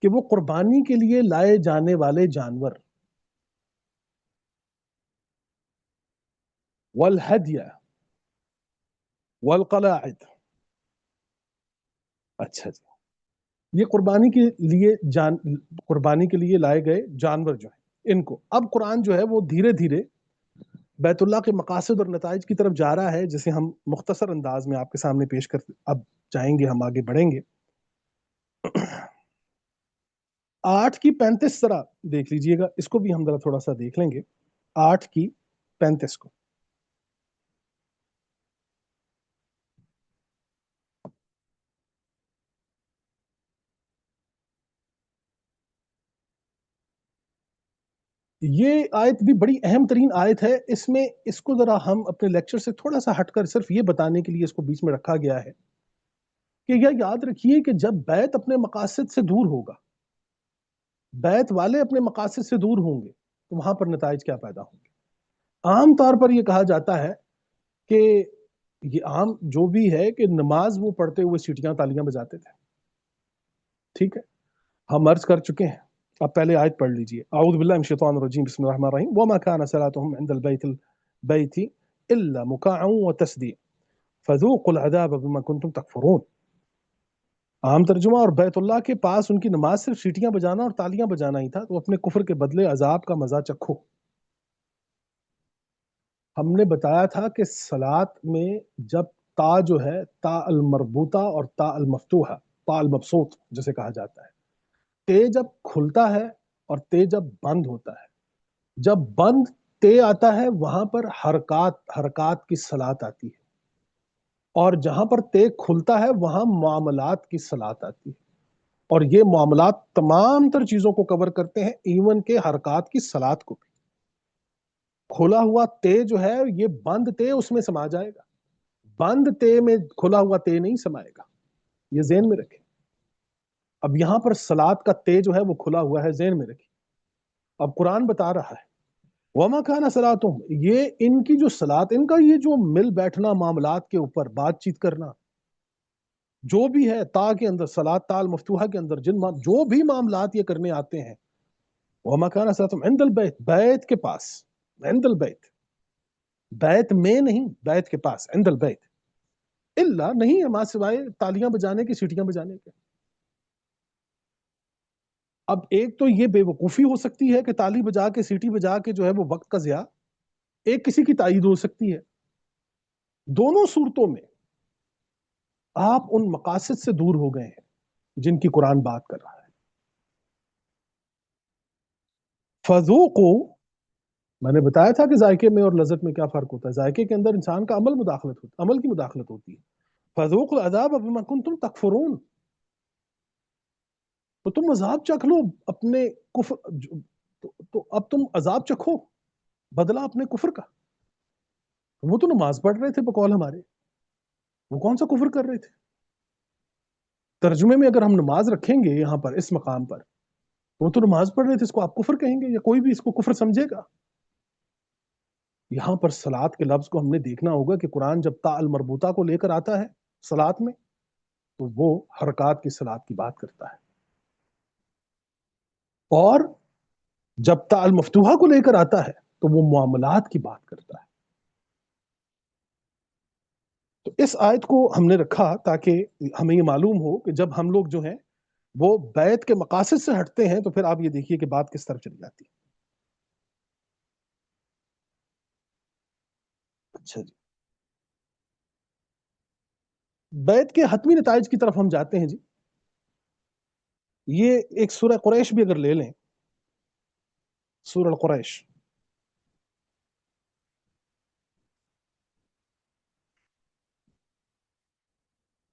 کہ وہ قربانی کے لیے لائے جانے والے جانور والہدی والقلاعد. اچھا جی یہ قربانی کے لیے لائے گئے جانور جو ہیں ان کو اب قرآن جو ہے وہ دھیرے دھیرے بیت اللہ کے مقاصد اور نتائج کی طرف جا رہا ہے، جسے ہم مختصر انداز میں آپ کے سامنے پیش کرتے اب جائیں گے، ہم آگے بڑھیں گے. 8:35 ذرا دیکھ لیجئے گا، اس کو بھی ہم ذرا تھوڑا سا دیکھ لیں گے. 8:35 کو یہ آیت بھی بڑی اہم ترین آیت ہے. اس میں اس کو ذرا ہم اپنے لیکچر سے تھوڑا سا ہٹ کر صرف یہ بتانے کے لیے اس کو بیچ میں رکھا گیا ہے کہ یہ یاد رکھیے کہ جب بیت اپنے مقاصد سے دور ہوگا، بیت والے اپنے مقاصد سے دور ہوں گے، تو وہاں پر نتائج کیا پیدا ہوں گے. عام طور پر یہ کہا جاتا ہے کہ یہ عام جو بھی ہے کہ نماز وہ پڑھتے ہوئے سیٹیاں تالیاں بجاتے تھے. ٹھیک ہے ہم عرض کر چکے ہیں. اب پہلے آیت پڑھ لیجئے. اعوذ باللہ من الشیطان الرجیم بسم اللہ الرحمن الرحیم وما كان صلاتهم عند البيت الا مكاء وتسديا فذوقوا العذاب بما كنتم تكفرون. عام ترجمہ، اور بیت اللہ کے پاس ان کی نماز صرف سیٹیاں بجانا اور تالیاں بجانا ہی تھا، تو اپنے کفر کے بدلے عذاب کا مزہ چکھو. ہم نے بتایا تھا کہ صلات میں جب تا جو ہے تا المربوطہ اور تا المفتوحہ، تا المبسوط جسے کہا جاتا ہے، تے جب کھلتا ہے اور تے جب بند ہوتا ہے، جب بند تے آتا ہے وہاں پر حرکات کی صلات آتی ہے، اور جہاں پر تے کھلتا ہے وہاں معاملات کی صلات آتی ہے. اور یہ معاملات تمام تر چیزوں کو کور کرتے ہیں، ایون کے حرکات کی صلات کو بھی. کھلا ہوا تے جو ہے یہ بند تے اس میں سما جائے گا، بند تے میں کھلا ہوا تے نہیں سمائے گا، یہ ذہن میں رکھیں. اب یہاں پر صلات کا تے جو ہے وہ کھلا ہوا ہے، ذہن میں رکھیں. اب قرآن بتا رہا ہے وما كان صلاتهم، یہ ان کی جو صلات، ان کا یہ جو مل بیٹھنا معاملات کے اوپر بات چیت کرنا، جو بھی ہے تا کے اندر، صلاۃ تال مفتوحہ کے اندر جو بھی معاملات یہ کرنے آتے ہیں، وما كان صلاتهم عند البيت، بیت کے پاس، عند البيت، بیت میں نہیں، بیت کے پاس، عند البيت، الا نہیں ہے ماں سوائے تالیاں بجانے کی، سیٹیاں بجانے کے۔ اب ایک تو یہ بے وقوفی ہو سکتی ہے کہ تالی بجا کے، سیٹی بجا کے جو ہے وہ وقت کا ضیاع، ایک کسی کی تائید ہو سکتی ہے۔ دونوں صورتوں میں آپ ان مقاصد سے دور ہو گئے ہیں جن کی قرآن بات کر رہا ہے۔ فذوقوا، میں نے بتایا تھا کہ ذائقے میں اور لذت میں کیا فرق ہوتا ہے۔ ذائقے کے اندر انسان کا عمل کی مداخلت ہوتی ہے۔ فذوقوا العذاب بما کنتم تکفرون، تو تم عذاب چکھ لو اپنے کفر، تو اب تم عذاب چکھو بدلہ اپنے کفر کا۔ وہ تو نماز پڑھ رہے تھے بقول ہمارے، وہ کون سا کفر کر رہے تھے؟ ترجمے میں اگر ہم نماز رکھیں گے یہاں پر اس مقام پر، وہ تو نماز پڑھ رہے تھے، اس کو آپ کفر کہیں گے یا کوئی بھی اس کو کفر سمجھے گا؟ یہاں پر صلات کے لفظ کو ہم نے دیکھنا ہوگا کہ قرآن جب تا المربوطہ کو لے کر آتا ہے صلات میں، تو وہ حرکات کی صلات کی بات کرتا ہے، اور جب تا المفتوحہ کو لے کر آتا ہے تو وہ معاملات کی بات کرتا ہے۔ تو اس آیت کو ہم نے رکھا تاکہ ہمیں یہ معلوم ہو کہ جب ہم لوگ جو ہیں وہ بیت کے مقاصد سے ہٹتے ہیں تو پھر آپ یہ دیکھیے کہ بات کس طرف چلی جاتی ہے۔ اچھا جی، بیت کے حتمی نتائج کی طرف ہم جاتے ہیں جی۔ یہ ایک سورہ قریش بھی اگر لے لیں، سورہ قریش،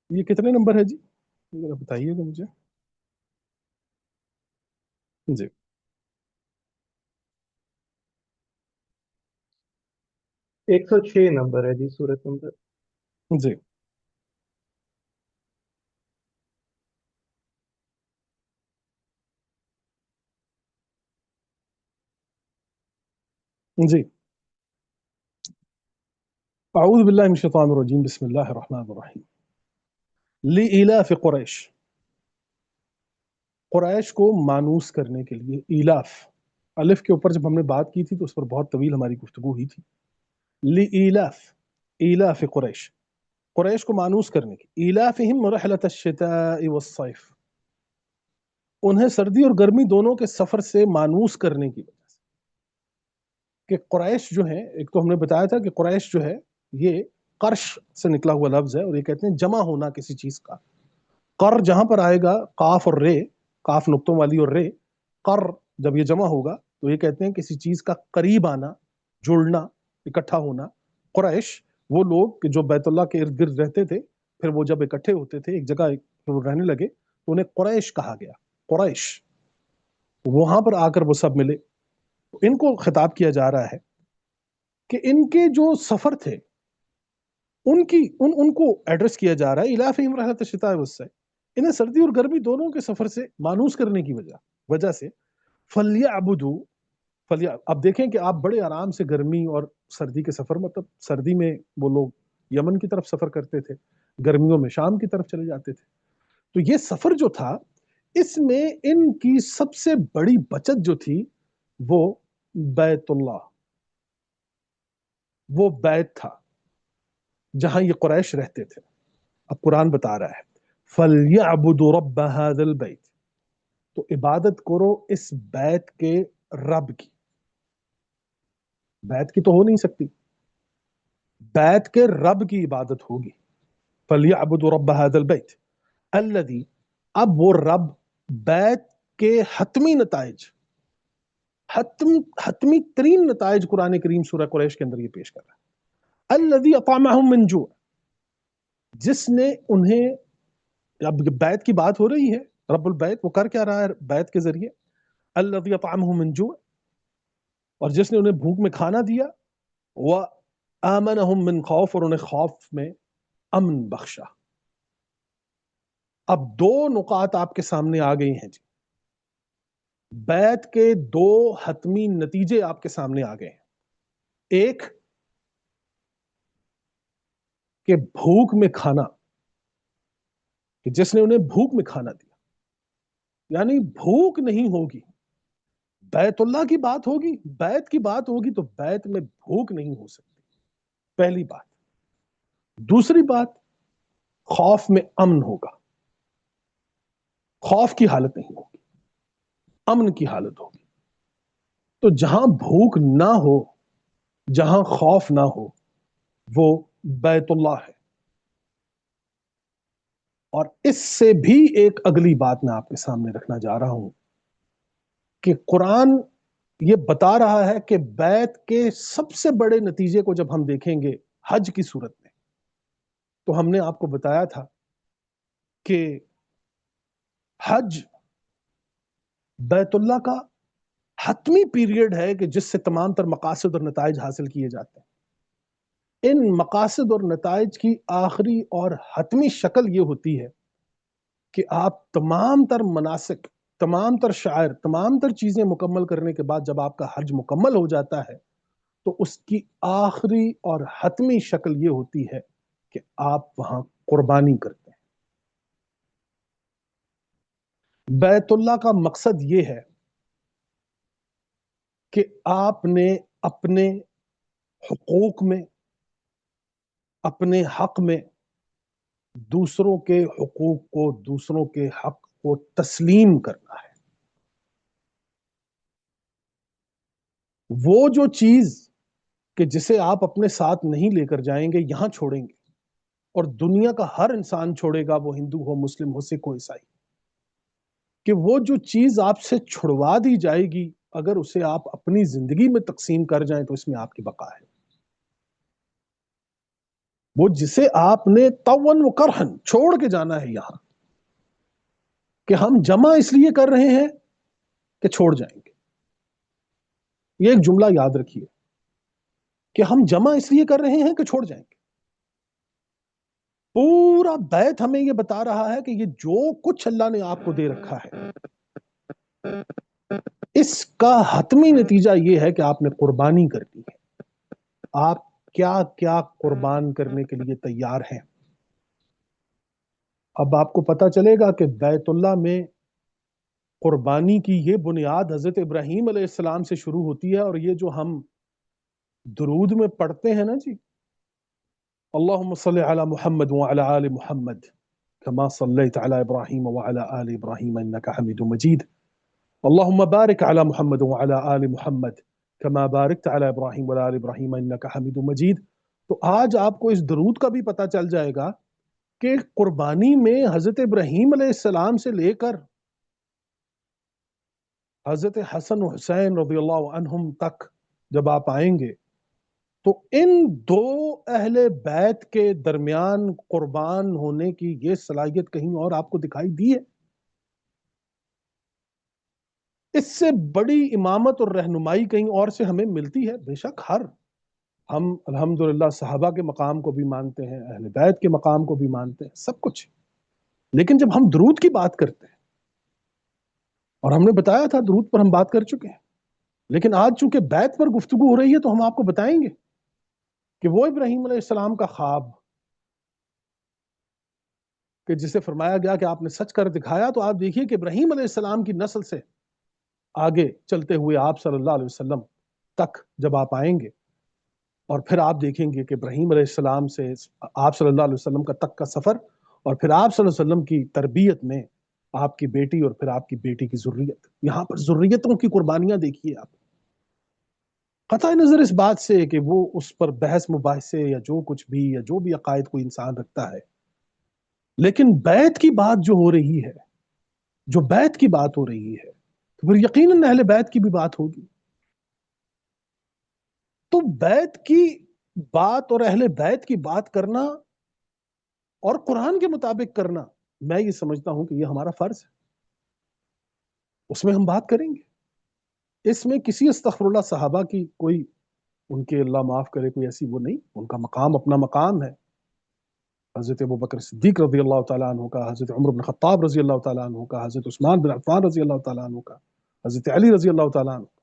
یہ کتنے نمبر ہے جی؟ ذرا بتائیے گا مجھے جی۔ 106 نمبر ہے جی سورت نمبر۔ جی جی، اعوذ باللہ من الشیطان الرجیم، بسم اللہ الرحمن الرحیم۔ لإلاف قریش، قریش کو مانوس کرنے کے لیے، ایلاف، الف کے اوپر جب ہم نے بات کی تھی تو اس پر بہت طویل ہماری گفتگو ہوئی تھی۔ لإلاف، ایلاف قریش، قریش کو مانوس کرنے کی، ایلافہم رحلۃ الشتاء والصیف، انہیں سردی اور گرمی دونوں کے سفر سے مانوس کرنے کی وجہ سے کہ قریش جو ہے، ایک تو ہم نے بتایا تھا کہ قریش جو ہے یہ قرش سے نکلا ہوا لفظ ہے، اور یہ کہتے ہیں جمع ہونا کسی چیز کا۔ قر جہاں پر آئے گا قاف اور رے، قاف نقطوں والی اور رے، قر جب یہ جمع ہوگا تو یہ کہتے ہیں کسی چیز کا قریب آنا، جڑنا، اکٹھا ہونا۔ قریش وہ لوگ کہ جو بیت اللہ کے ارد گرد رہتے تھے، پھر وہ جب اکٹھے ہوتے تھے ایک جگہ پھر وہ رہنے لگے تو انہیں قریش کہا گیا، قریش، وہاں پر آ کر وہ سب ملے۔ ان کو خطاب کیا جا رہا ہے کہ ان کے جو سفر تھے ان کو ایڈریس کیا جا رہا ہے، الافہم رحلۃ الشتاء والصیف، انہیں سردی اور گرمی دونوں کے سفر سے مانوس کرنے کی وجہ سے فلیعبدوا، اب دیکھیں کہ آپ بڑے آرام سے گرمی اور سردی کے سفر، مطلب سردی میں وہ لوگ یمن کی طرف سفر کرتے تھے، گرمیوں میں شام کی طرف چلے جاتے تھے۔ تو یہ سفر جو تھا اس میں ان کی سب سے بڑی بچت جو تھی وہ بیت اللہ، وہ بیت تھا جہاں یہ قریش رہتے تھے۔ اب قرآن بتا رہا ہے فَلْيَعْبُدُوا رَبَّ هَذَا الْبَيْتِ، تو عبادت کرو اس بیت کے رب کی۔ بیت کی تو ہو نہیں سکتی، بیت کے رب کی عبادت ہوگی۔ فَلْيَعْبُدُوا رَبَّ هَذَا الْبَيْتِ الَّذِي، اب وہ رب بیت کے حتمی نتائج، حتمی ترین نتائج قرآن کریم سورہ قریش کے اندر یہ پیش کر رہا ہے۔ الَّذِي أَطْعَمَهُم مِّن جُوع، جس نے انہیں، اب بیت کی بات ہو رہی ہے، رب البیت وہ کر کیا رہا ہے بیت کے ذریعے؟ الذی اطعمهم من جوع، اور جس نے انہیں بھوک میں کھانا دیا، وآمنهم من خوف، اور انہیں خوف میں امن بخشا۔ اب دو نقاط آپ کے سامنے آ گئی ہیں جی، بیت کے دو حتمی نتیجے آپ کے سامنے آ گئے ہیں۔ ایک کہ بھوک میں کھانا کہ جس نے انہیں بھوک میں کھانا دیا، یعنی بھوک نہیں ہوگی، بیت اللہ کی بات ہوگی، بیت کی بات ہوگی تو بیت میں بھوک نہیں ہو سکتی، پہلی بات۔ دوسری بات، خوف میں امن ہوگا، خوف کی حالت نہیں ہوگی، امن کی حالت ہوگی۔ تو جہاں بھوک نہ ہو، جہاں خوف نہ ہو، وہ بیت اللہ ہے۔ اور اس سے بھی ایک اگلی بات میں آپ کے سامنے رکھنا جا رہا ہوں کہ قرآن یہ بتا رہا ہے کہ بیت کے سب سے بڑے نتیجے کو جب ہم دیکھیں گے حج کی صورت میں، تو ہم نے آپ کو بتایا تھا کہ حج بیت اللہ کا حتمی پیریڈ ہے کہ جس سے تمام تر مقاصد اور نتائج حاصل کیے جاتے ہیں۔ ان مقاصد اور نتائج کی آخری اور حتمی شکل یہ ہوتی ہے کہ آپ تمام تر مناسک، تمام تر شعائر، تمام تر چیزیں مکمل کرنے کے بعد جب آپ کا حج مکمل ہو جاتا ہے تو اس کی آخری اور حتمی شکل یہ ہوتی ہے کہ آپ وہاں قربانی کرتے ہیں۔ بیت اللہ کا مقصد یہ ہے کہ آپ نے اپنے حقوق میں، اپنے حق میں دوسروں کے حقوق کو، دوسروں کے حق کو تسلیم کرنا ہے۔ وہ جو چیز کہ جسے آپ اپنے ساتھ نہیں لے کر جائیں گے، یہاں چھوڑیں گے، اور دنیا کا ہر انسان چھوڑے گا، وہ ہندو ہو، مسلم ہو، سکھ ہو، عیسائی، کہ وہ جو چیز آپ سے چھڑوا دی جائے گی اگر اسے آپ اپنی زندگی میں تقسیم کر جائیں تو اس میں آپ کی بقا ہے۔ وہ جسے آپ نے طوعاً و کرہن چھوڑ کے جانا ہے یہاں، کہ ہم جمع اس لیے کر رہے ہیں کہ چھوڑ جائیں گے۔ یہ ایک جملہ یاد رکھیے کہ ہم جمع اس لیے کر رہے ہیں کہ چھوڑ جائیں گے۔ پورا بیت ہمیں یہ بتا رہا ہے کہ یہ جو کچھ اللہ نے آپ کو دے رکھا ہے، اس کا حتمی نتیجہ یہ ہے کہ آپ نے قربانی کرنی ہے۔ آپ کیا کیا قربان کرنے کے لیے تیار ہیں؟ اب آپ کو پتا چلے گا کہ بیت اللہ میں قربانی کی یہ بنیاد حضرت ابراہیم علیہ السلام سے شروع ہوتی ہے، اور یہ جو ہم درود میں پڑھتے ہیں نا جی، اللہم صلی علی محمد وعلی آل محمد کما صلیت علی ابراہیم وعلی آل ابراہیم انک حمید مجید، اللہم بارک علی محمد وعلی آل محمد کما بارکت علی ابراہیم وعلی آل ابراہیم انک حمید مجید۔ تو آج آپ کو اس درود کا بھی پتا چل جائے گا کہ قربانی میں حضرت ابراہیم علیہ السلام سے لے کر حضرت حسن و حسین رضی اللہ عنہم تک جب آپ آئیں گے تو ان دو اہل بیت کے درمیان قربان ہونے کی یہ صلاحیت کہیں اور آپ کو دکھائی دی ہے؟ اس سے بڑی امامت اور رہنمائی کہیں اور سے ہمیں ملتی ہے؟ بے شک ہم الحمدللہ صحابہ کے مقام کو بھی مانتے ہیں، اہل بیت کے مقام کو بھی مانتے ہیں، سب کچھ، لیکن جب ہم درود کی بات کرتے ہیں، اور ہم نے بتایا تھا درود پر ہم بات کر چکے ہیں، لیکن آج چونکہ بیت پر گفتگو ہو رہی ہے تو ہم آپ کو بتائیں گے کہ وہ ابراہیم علیہ السلام کا خواب کہ جسے فرمایا گیا کہ آپ نے سچ کر دکھایا، تو آپ دیکھیے کہ ابراہیم علیہ السلام کی نسل سے آگے چلتے ہوئے آپ صلی اللہ علیہ وسلم تک جب آپ آئیں گے، اور پھر آپ دیکھیں گے کہ ابراہیم علیہ السلام سے آپ صلی اللہ علیہ وسلم کا تک کا سفر، اور پھر آپ صلی اللہ علیہ وسلم کی تربیت میں آپ کی بیٹی اور پھر آپ کی بیٹی کی ذریت، یہاں پر ذریتوں کی قربانیاں دیکھیے آپ۔ قطع نظر اس بات سے کہ وہ اس پر بحث مباحثے یا جو کچھ بھی یا جو بھی عقائد کوئی انسان رکھتا ہے، لیکن بیت کی بات جو ہو رہی ہے، جو بیت کی بات ہو رہی ہے، تو پھر یقیناً اہل بیت کی بھی بات ہوگی۔ تو بیت کی بات اور اہل بیت کی بات کرنا اور قرآن کے مطابق کرنا، میں یہ سمجھتا ہوں کہ یہ ہمارا فرض ہے، اس میں ہم بات کریں گے۔ اس میں کسی استغفر اللہ صحابہ کی کوئی، ان کے اللہ معاف کرے، کوئی ایسی وہ نہیں، ان کا مقام اپنا مقام ہے۔ حضرت ابوبکر صدیق رضی اللہ تعالیٰ عنہ کا، حضرت عمر بن خطاب رضی اللہ تعالیٰ عنہ کا، حضرت عثمان بن عفان رضی اللہ تعالیٰ عنہ کا، حضرت علی رضی اللہ تعالیٰ عنہ کا۔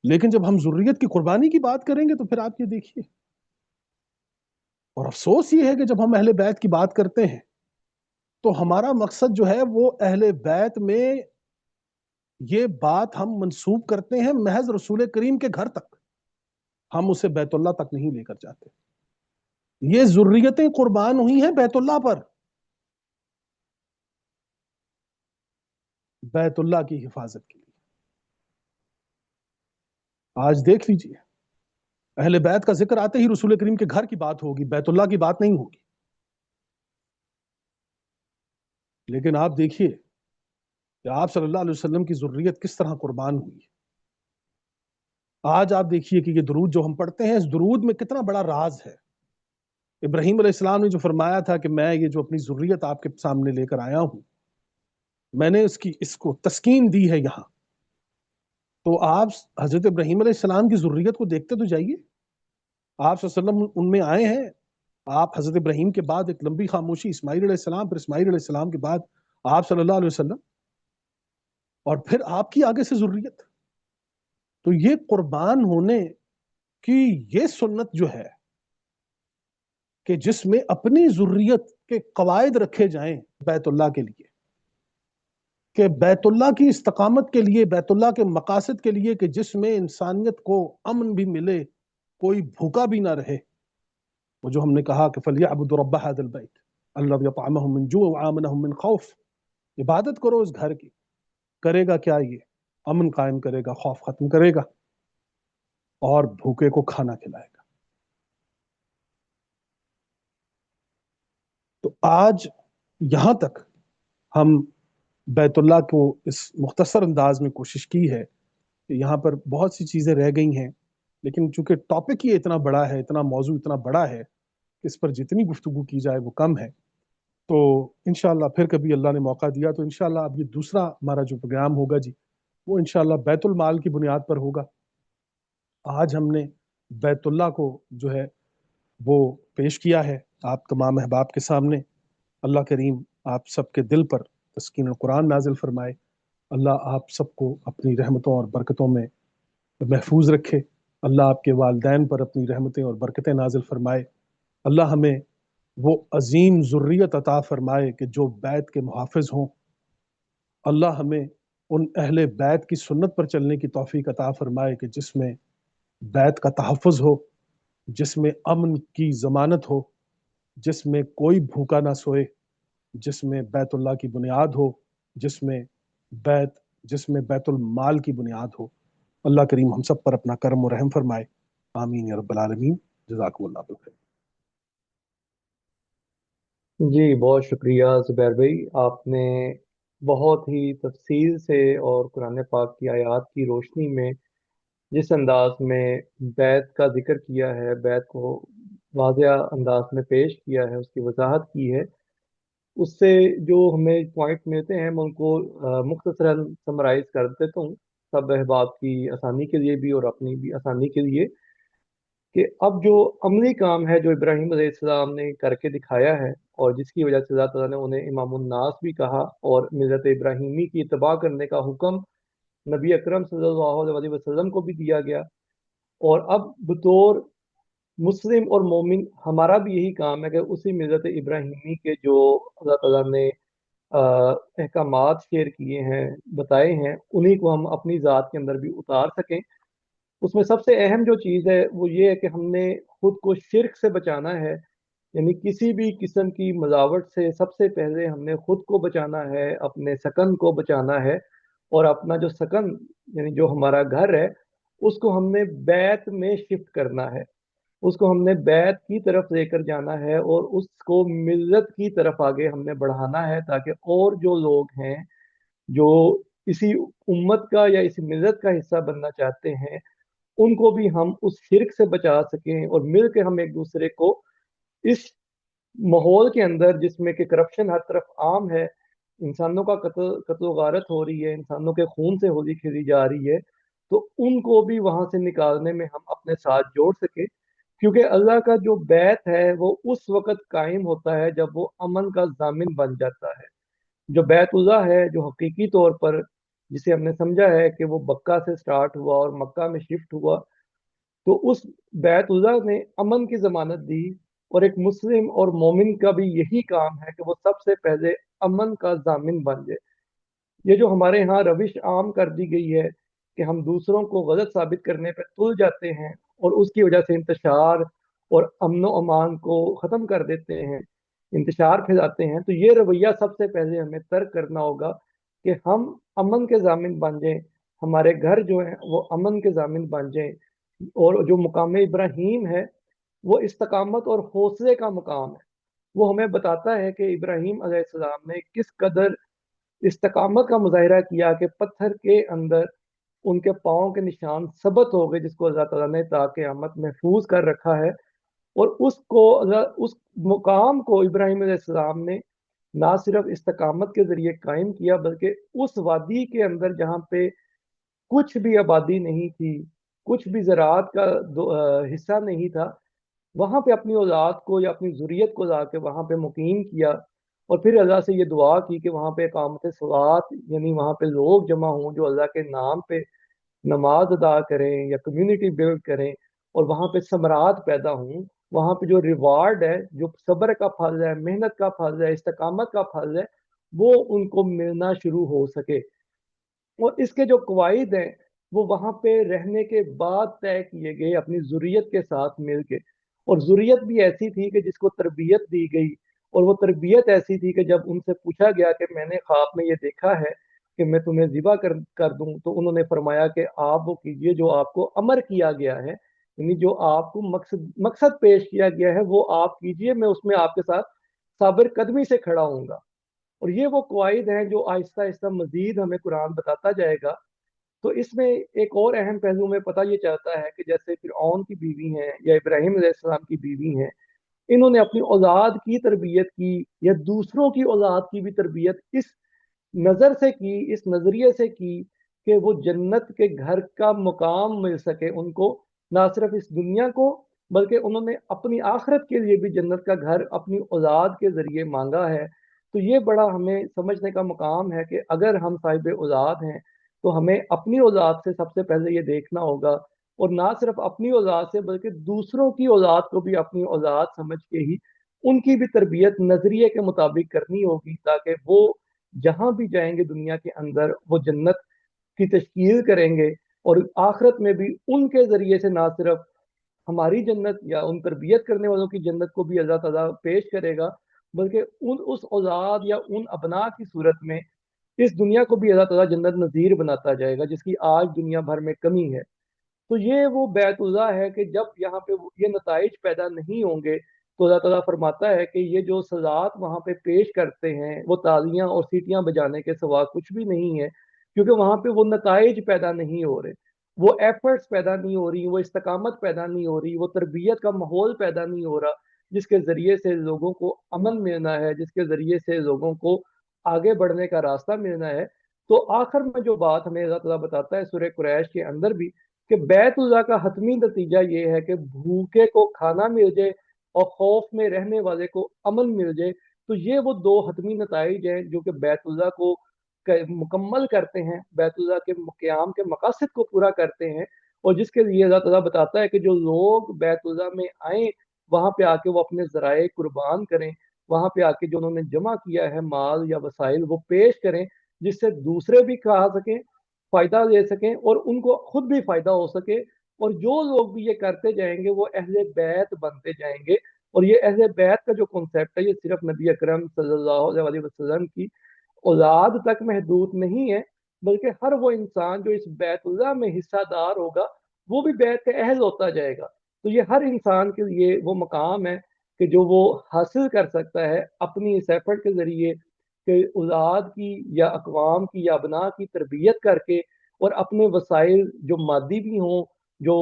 لیکن جب ہم ذریت کی قربانی کی بات کریں گے تو پھر آپ یہ دیکھیے، اور افسوس یہ ہے کہ جب ہم اہل بیت کی بات کرتے ہیں تو ہمارا مقصد جو ہے وہ اہل بیت میں یہ بات ہم منسوب کرتے ہیں محض رسول کریم کے گھر تک، ہم اسے بیت اللہ تک نہیں لے کر جاتے. یہ ذریتیں قربان ہوئی ہیں بیت اللہ پر، بیت اللہ کی حفاظت کے لیے. آج دیکھ لیجئے، اہل بیت کا ذکر آتے ہی رسول کریم کے گھر کی بات ہوگی، بیت اللہ کی بات نہیں ہوگی. لیکن آپ دیکھیے کہ آپ صلی اللہ علیہ وسلم کی ذریت کس طرح قربان ہوئی. آج آپ دیکھیے کہ یہ درود جو ہم پڑھتے ہیں، اس درود میں کتنا بڑا راز ہے. ابراہیم علیہ السلام نے جو فرمایا تھا کہ میں یہ جو اپنی ذریت آپ کے سامنے لے کر آیا ہوں، میں نے اس کو تسکین دی ہے یہاں. تو آپ حضرت ابراہیم علیہ السلام کی ذریت کو دیکھتے تو جائیے. آپ صلی اللہ علیہ وسلم ان میں آئے ہیں. آپ حضرت ابراہیم کے بعد ایک لمبی خاموشی، اسماعیل علیہ السلام، پھر اسماعیل علیہ السلام کے بعد آپ صلی اللہ علیہ وسلم، اور پھر آپ کی آگے سے ذریت. تو یہ قربان ہونے کی یہ سنت جو ہے کہ جس میں اپنی ذریت کے قواعد رکھے جائیں بیت اللہ کے لیے، کہ بیت اللہ کی استقامت کے لیے، بیت اللہ کے مقاصد کے لیے، کہ جس میں انسانیت کو امن بھی ملے، کوئی بھوکا بھی نہ رہے. وہ جو ہم نے کہا کہ فَلْيَعْبُدُوا رَبَّ هَذَا الْبَيْتِ الَّذِي يُطْعِمُهُم مِّن جُوعٍ وَآمَنَهُم مِّن خَوْفٍ. عبادت کرو اس گھر کی. کرے گا کیا؟ یہ امن قائم کرے گا، خوف ختم کرے گا، اور بھوکے کو کھانا کھلائے گا. تو آج یہاں تک ہم بیت اللہ کو اس مختصر انداز میں کوشش کی ہے کہ یہاں پر بہت سی چیزیں رہ گئی ہیں، لیکن چونکہ ٹاپک یہ اتنا بڑا ہے، اتنا موضوع اتنا بڑا ہے کہ اس پر جتنی گفتگو کی جائے وہ کم ہے. تو انشاءاللہ پھر کبھی اللہ نے موقع دیا تو انشاءاللہ اب یہ دوسرا ہمارا جو پروگرام ہوگا جی، وہ انشاءاللہ بیت المال کی بنیاد پر ہوگا. آج ہم نے بیت اللہ کو جو ہے وہ پیش کیا ہے آپ تمام احباب کے سامنے. اللہ کریم آپ سب کے دل پر تسکین القرآن نازل فرمائے. اللہ آپ سب کو اپنی رحمتوں اور برکتوں میں محفوظ رکھے. اللہ آپ کے والدین پر اپنی رحمتیں اور برکتیں نازل فرمائے. اللہ ہمیں وہ عظیم ذریت عطا فرمائے کہ جو بیت کے محافظ ہوں. اللہ ہمیں ان اہل بیت کی سنت پر چلنے کی توفیق عطا فرمائے کہ جس میں بیت کا تحفظ ہو، جس میں امن کی ضمانت ہو، جس میں کوئی بھوکا نہ سوئے، جس میں بیت اللہ کی بنیاد ہو، جس میں بیت جس میں بیت المال کی بنیاد ہو. اللہ کریم ہم سب پر اپنا کرم و رحم فرمائے. آمین یا رب العالمین. جزاکم اللہ بالخیر. جی بہت شکریہ زبیر بھائی، آپ نے بہت ہی تفصیل سے اور قرآن پاک کی آیات کی روشنی میں جس انداز میں بیت کا ذکر کیا ہے، بیت کو واضح انداز میں پیش کیا ہے، اس کی وضاحت کی ہے، اس سے جو ہمیں پوائنٹ ملتے ہیں میں ان کو مختصراً سمرائز کر دیتا ہوں سب احباب کی آسانی کے لیے بھی اور اپنی بھی آسانی کے لیے، کہ اب جو عملی کام ہے جو ابراہیم علیہ السلام نے کر کے دکھایا ہے، اور جس کی وجہ سے اللہ تعالیٰ نے انہیں امام الناس بھی کہا اور ملت ابراہیمی کی اتباع کرنے کا حکم نبی اکرم صلی اللہ علیہ وسلم کو بھی دیا گیا، اور اب بطور مسلم اور مومن ہمارا بھی یہی کام ہے کہ اسی ملت ابراہیمی کے جو اللہ تعالیٰ نے احکامات شیئر کیے ہیں، بتائے ہیں، انہی کو ہم اپنی ذات کے اندر بھی اتار سکیں. اس میں سب سے اہم جو چیز ہے وہ یہ ہے کہ ہم نے خود کو شرک سے بچانا ہے، یعنی کسی بھی قسم کی ملاوٹ سے سب سے پہلے ہم نے خود کو بچانا ہے، اپنے سکن کو بچانا ہے، اور اپنا جو سکن یعنی جو ہمارا گھر ہے اس کو ہم نے بیت میں شفٹ کرنا ہے، اس کو ہم نے بیت کی طرف لے کر جانا ہے، اور اس کو ملت کی طرف آگے ہم نے بڑھانا ہے، تاکہ اور جو لوگ ہیں جو اسی امت کا یا اسی ملت کا حصہ بننا چاہتے ہیں ان کو بھی ہم اس شرک سے بچا سکیں، اور مل کے ہم ایک دوسرے کو اس ماحول کے اندر جس میں کہ کرپشن ہر طرف عام ہے، انسانوں کا قتل و غارت ہو رہی ہے، انسانوں کے خون سے ہولی کھیلی جا رہی ہے، تو ان کو بھی وہاں سے نکالنے میں ہم اپنے ساتھ جوڑ سکیں. کیونکہ اللہ کا جو بیت ہے وہ اس وقت قائم ہوتا ہے جب وہ امن کا ضامن بن جاتا ہے. جو بیت اللہ ہے جو حقیقی طور پر جسے ہم نے سمجھا ہے کہ وہ مکہ سے سٹارٹ ہوا اور مکہ میں شفٹ ہوا، تو اس بیت اللہ نے امن کی ضمانت دی، اور ایک مسلم اور مومن کا بھی یہی کام ہے کہ وہ سب سے پہلے امن کا ضامن بن جائے۔ یہ جو ہمارے ہاں روش عام کر دی گئی ہے کہ ہم دوسروں کو غلط ثابت کرنے پہ تل جاتے ہیں اور اس کی وجہ سے انتشار اور امن و امان کو ختم کر دیتے ہیں، انتشار پھیلاتے ہیں، تو یہ رویہ سب سے پہلے ہمیں ترک کرنا ہوگا کہ ہم امن کے ضامن بن جائیں، ہمارے گھر جو ہیں وہ امن کے ضامن بن جائیں۔ اور جو مقام ابراہیم ہے وہ استقامت اور حوصلے کا مقام ہے۔ وہ ہمیں بتاتا ہے کہ ابراہیم علیہ السلام نے کس قدر استقامت کا مظاہرہ کیا کہ پتھر کے اندر ان کے پاؤں کے نشان ثبت ہو گئے، جس کو اللہ تعالیٰ نے تا قیامت محفوظ کر رکھا ہے۔ اور اس مقام کو ابراہیم علیہ السلام نے نہ صرف استقامت کے ذریعے قائم کیا، بلکہ اس وادی کے اندر جہاں پہ کچھ بھی آبادی نہیں تھی، کچھ بھی زراعت کا حصہ نہیں تھا، وہاں پہ اپنی اولاد کو یا اپنی ذریت کو لا کے وہاں پہ مقیم کیا، اور پھر اللہ سے یہ دعا کی کہ وہاں پہ اقامت صلوات، یعنی وہاں پہ لوگ جمع ہوں جو اللہ کے نام پہ نماز ادا کریں یا کمیونٹی بلڈ کریں، اور وہاں پہ ثمرات پیدا ہوں، وہاں پہ جو ریوارڈ ہے، جو صبر کا پھل ہے، محنت کا پھل ہے، استقامت کا پھل ہے، وہ ان کو ملنا شروع ہو سکے۔ اور اس کے جو قواعد ہیں وہ وہاں پہ رہنے کے بعد طے کیے گئے اپنی ذریت کے ساتھ مل کے، اور ذریت بھی ایسی تھی کہ جس کو تربیت دی گئی، اور وہ تربیت ایسی تھی کہ جب ان سے پوچھا گیا کہ میں نے خواب میں یہ دیکھا ہے کہ میں تمہیں ذبح کر دوں، تو انہوں نے فرمایا کہ آپ وہ کیجئے جو آپ کو امر کیا گیا ہے، یعنی جو آپ کو مقصد پیش کیا گیا ہے وہ آپ کیجئے، میں اس میں آپ کے ساتھ صابر قدمی سے کھڑا ہوں گا۔ اور یہ وہ قواعد ہیں جو آہستہ آہستہ مزید ہمیں قرآن بتاتا جائے گا۔ تو اس میں ایک اور اہم پہلو میں پتہ یہ چلتا ہے کہ جیسے فرعون کی بیوی ہیں یا ابراہیم علیہ السلام کی بیوی ہیں، انہوں نے اپنی اولاد کی تربیت کی یا دوسروں کی اولاد کی بھی تربیت اس نظر سے کی، اس نظریے سے کی کہ وہ جنت کے گھر کا مقام مل سکے ان کو، نہ صرف اس دنیا کو بلکہ انہوں نے اپنی آخرت کے لیے بھی جنت کا گھر اپنی اولاد کے ذریعے مانگا ہے۔ تو یہ بڑا ہمیں سمجھنے کا مقام ہے کہ اگر ہم صاحب اولاد ہیں تو ہمیں اپنی اولاد سے سب سے پہلے یہ دیکھنا ہوگا، اور نہ صرف اپنی اولاد سے بلکہ دوسروں کی اولاد کو بھی اپنی اولاد سمجھ کے ہی ان کی بھی تربیت نظریے کے مطابق کرنی ہوگی، تاکہ وہ جہاں بھی جائیں گے دنیا کے اندر وہ جنت کی تشکیل کریں گے، اور آخرت میں بھی ان کے ذریعے سے نہ صرف ہماری جنت یا ان تربیت کرنے والوں کی جنت کو بھی اللہ تعالیٰ پیش کرے گا، بلکہ اس اولاد یا ان ابناء کی صورت میں اس دنیا کو بھی اللہ تعالیٰ جنت نظیر بناتا جائے گا، جس کی آج دنیا بھر میں کمی ہے۔ تو یہ وہ بیت اللہ ہے کہ جب یہاں پہ یہ نتائج پیدا نہیں ہوں گے تو اللہ تعالیٰ فرماتا ہے کہ یہ جو سزات وہاں پہ پیش کرتے ہیں وہ تالیاں اور سیٹیاں بجانے کے سوا کچھ بھی نہیں ہے، کیونکہ وہاں پہ وہ نتائج پیدا نہیں ہو رہے، وہ ایفرٹس پیدا نہیں ہو رہی، وہ استقامت پیدا نہیں ہو رہی، وہ تربیت کا ماحول پیدا نہیں ہو رہا جس کے ذریعے سے لوگوں کو امن ملنا ہے، جس کے ذریعے سے لوگوں کو آگے بڑھنے کا راستہ ملنا ہے۔ تو آخر میں جو بات ہمیں اللہ تعالیٰ بتاتا ہے سورہ قریش کے اندر بھی، کہ بیت اللہ کا حتمی نتیجہ یہ ہے کہ بھوکے کو کھانا مل جائے اور خوف میں رہنے والے کو امن مل جائے۔ تو یہ وہ دو حتمی نتائج ہیں جو کہ بیت اللہ کو مکمل کرتے ہیں، بیت اللہ کے قیام کے مقاصد کو پورا کرتے ہیں، اور جس کے لیے اللہ تعالیٰ بتاتا ہے کہ جو لوگ بیت اللہ میں آئیں وہاں پہ آ کے وہ اپنے ذرائع قربان کریں، وہاں پہ آ کے جو انہوں نے جمع کیا ہے مال یا وسائل وہ پیش کریں، جس سے دوسرے بھی کھا سکیں، فائدہ لے سکیں، اور ان کو خود بھی فائدہ ہو سکے۔ اور جو لوگ بھی یہ کرتے جائیں گے وہ اہل بیت بنتے جائیں گے۔ اور یہ اہل بیت کا جو کنسیپٹ ہے یہ صرف نبی اکرم صلی اللہ علیہ وسلم کی اولاد تک محدود نہیں ہے، بلکہ ہر وہ انسان جو اس بیت اللہ میں حصہ دار ہوگا وہ بھی بیت کا اہل ہوتا جائے گا۔ تو یہ ہر انسان کے لیے وہ مقام ہے کہ جو وہ حاصل کر سکتا ہے اپنی اس ایفرٹ کے ذریعے، کہ اولاد کی یا اقوام کی یا ابناء کی تربیت کر کے، اور اپنے وسائل جو مادی بھی ہوں، جو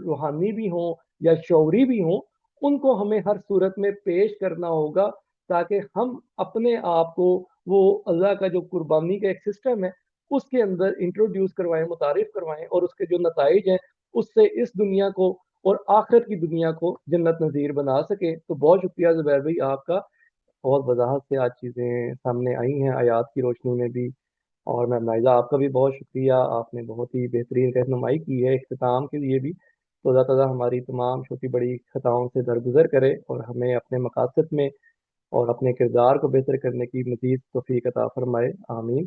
روحانی بھی ہوں یا شعوری بھی ہوں، ان کو ہمیں ہر صورت میں پیش کرنا ہوگا، تاکہ ہم اپنے آپ کو وہ اللہ کا جو قربانی کا ایک سسٹم ہے اس کے اندر انٹروڈیوس کروائیں، متعارف کروائیں، اور اس کے جو نتائج ہیں اس سے اس دنیا کو اور آخرت کی دنیا کو جنت نظیر بنا سکیں۔ تو بہت شکریہ زبیر بھائی آپ کا، بہت وضاحت سے آج چیزیں سامنے آئی ہیں آیات کی روشنی میں بھی۔ اور میں نائزہ آپ کا بھی بہت شکریہ، آپ نے بہت ہی بہترین رہنمائی کی ہے اختتام کے لیے بھی۔ تو اللہ تعالیٰ ہماری تمام چھوٹی بڑی خطاؤں سے درگزر کرے اور ہمیں اپنے مقاصد میں اور اپنے کردار کو بہتر کرنے کی مزید توفیق عطا فرمائے، آمین۔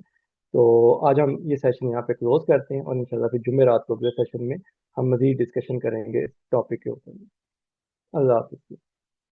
تو آج ہم یہ سیشن یہاں پہ کلوز کرتے ہیں، اور انشاءاللہ پھر جمعرات کو اگلے سیشن میں ہم مزید ڈسکشن کریں گے اس ٹاپک کے اوپر۔ اللہ حافظ۔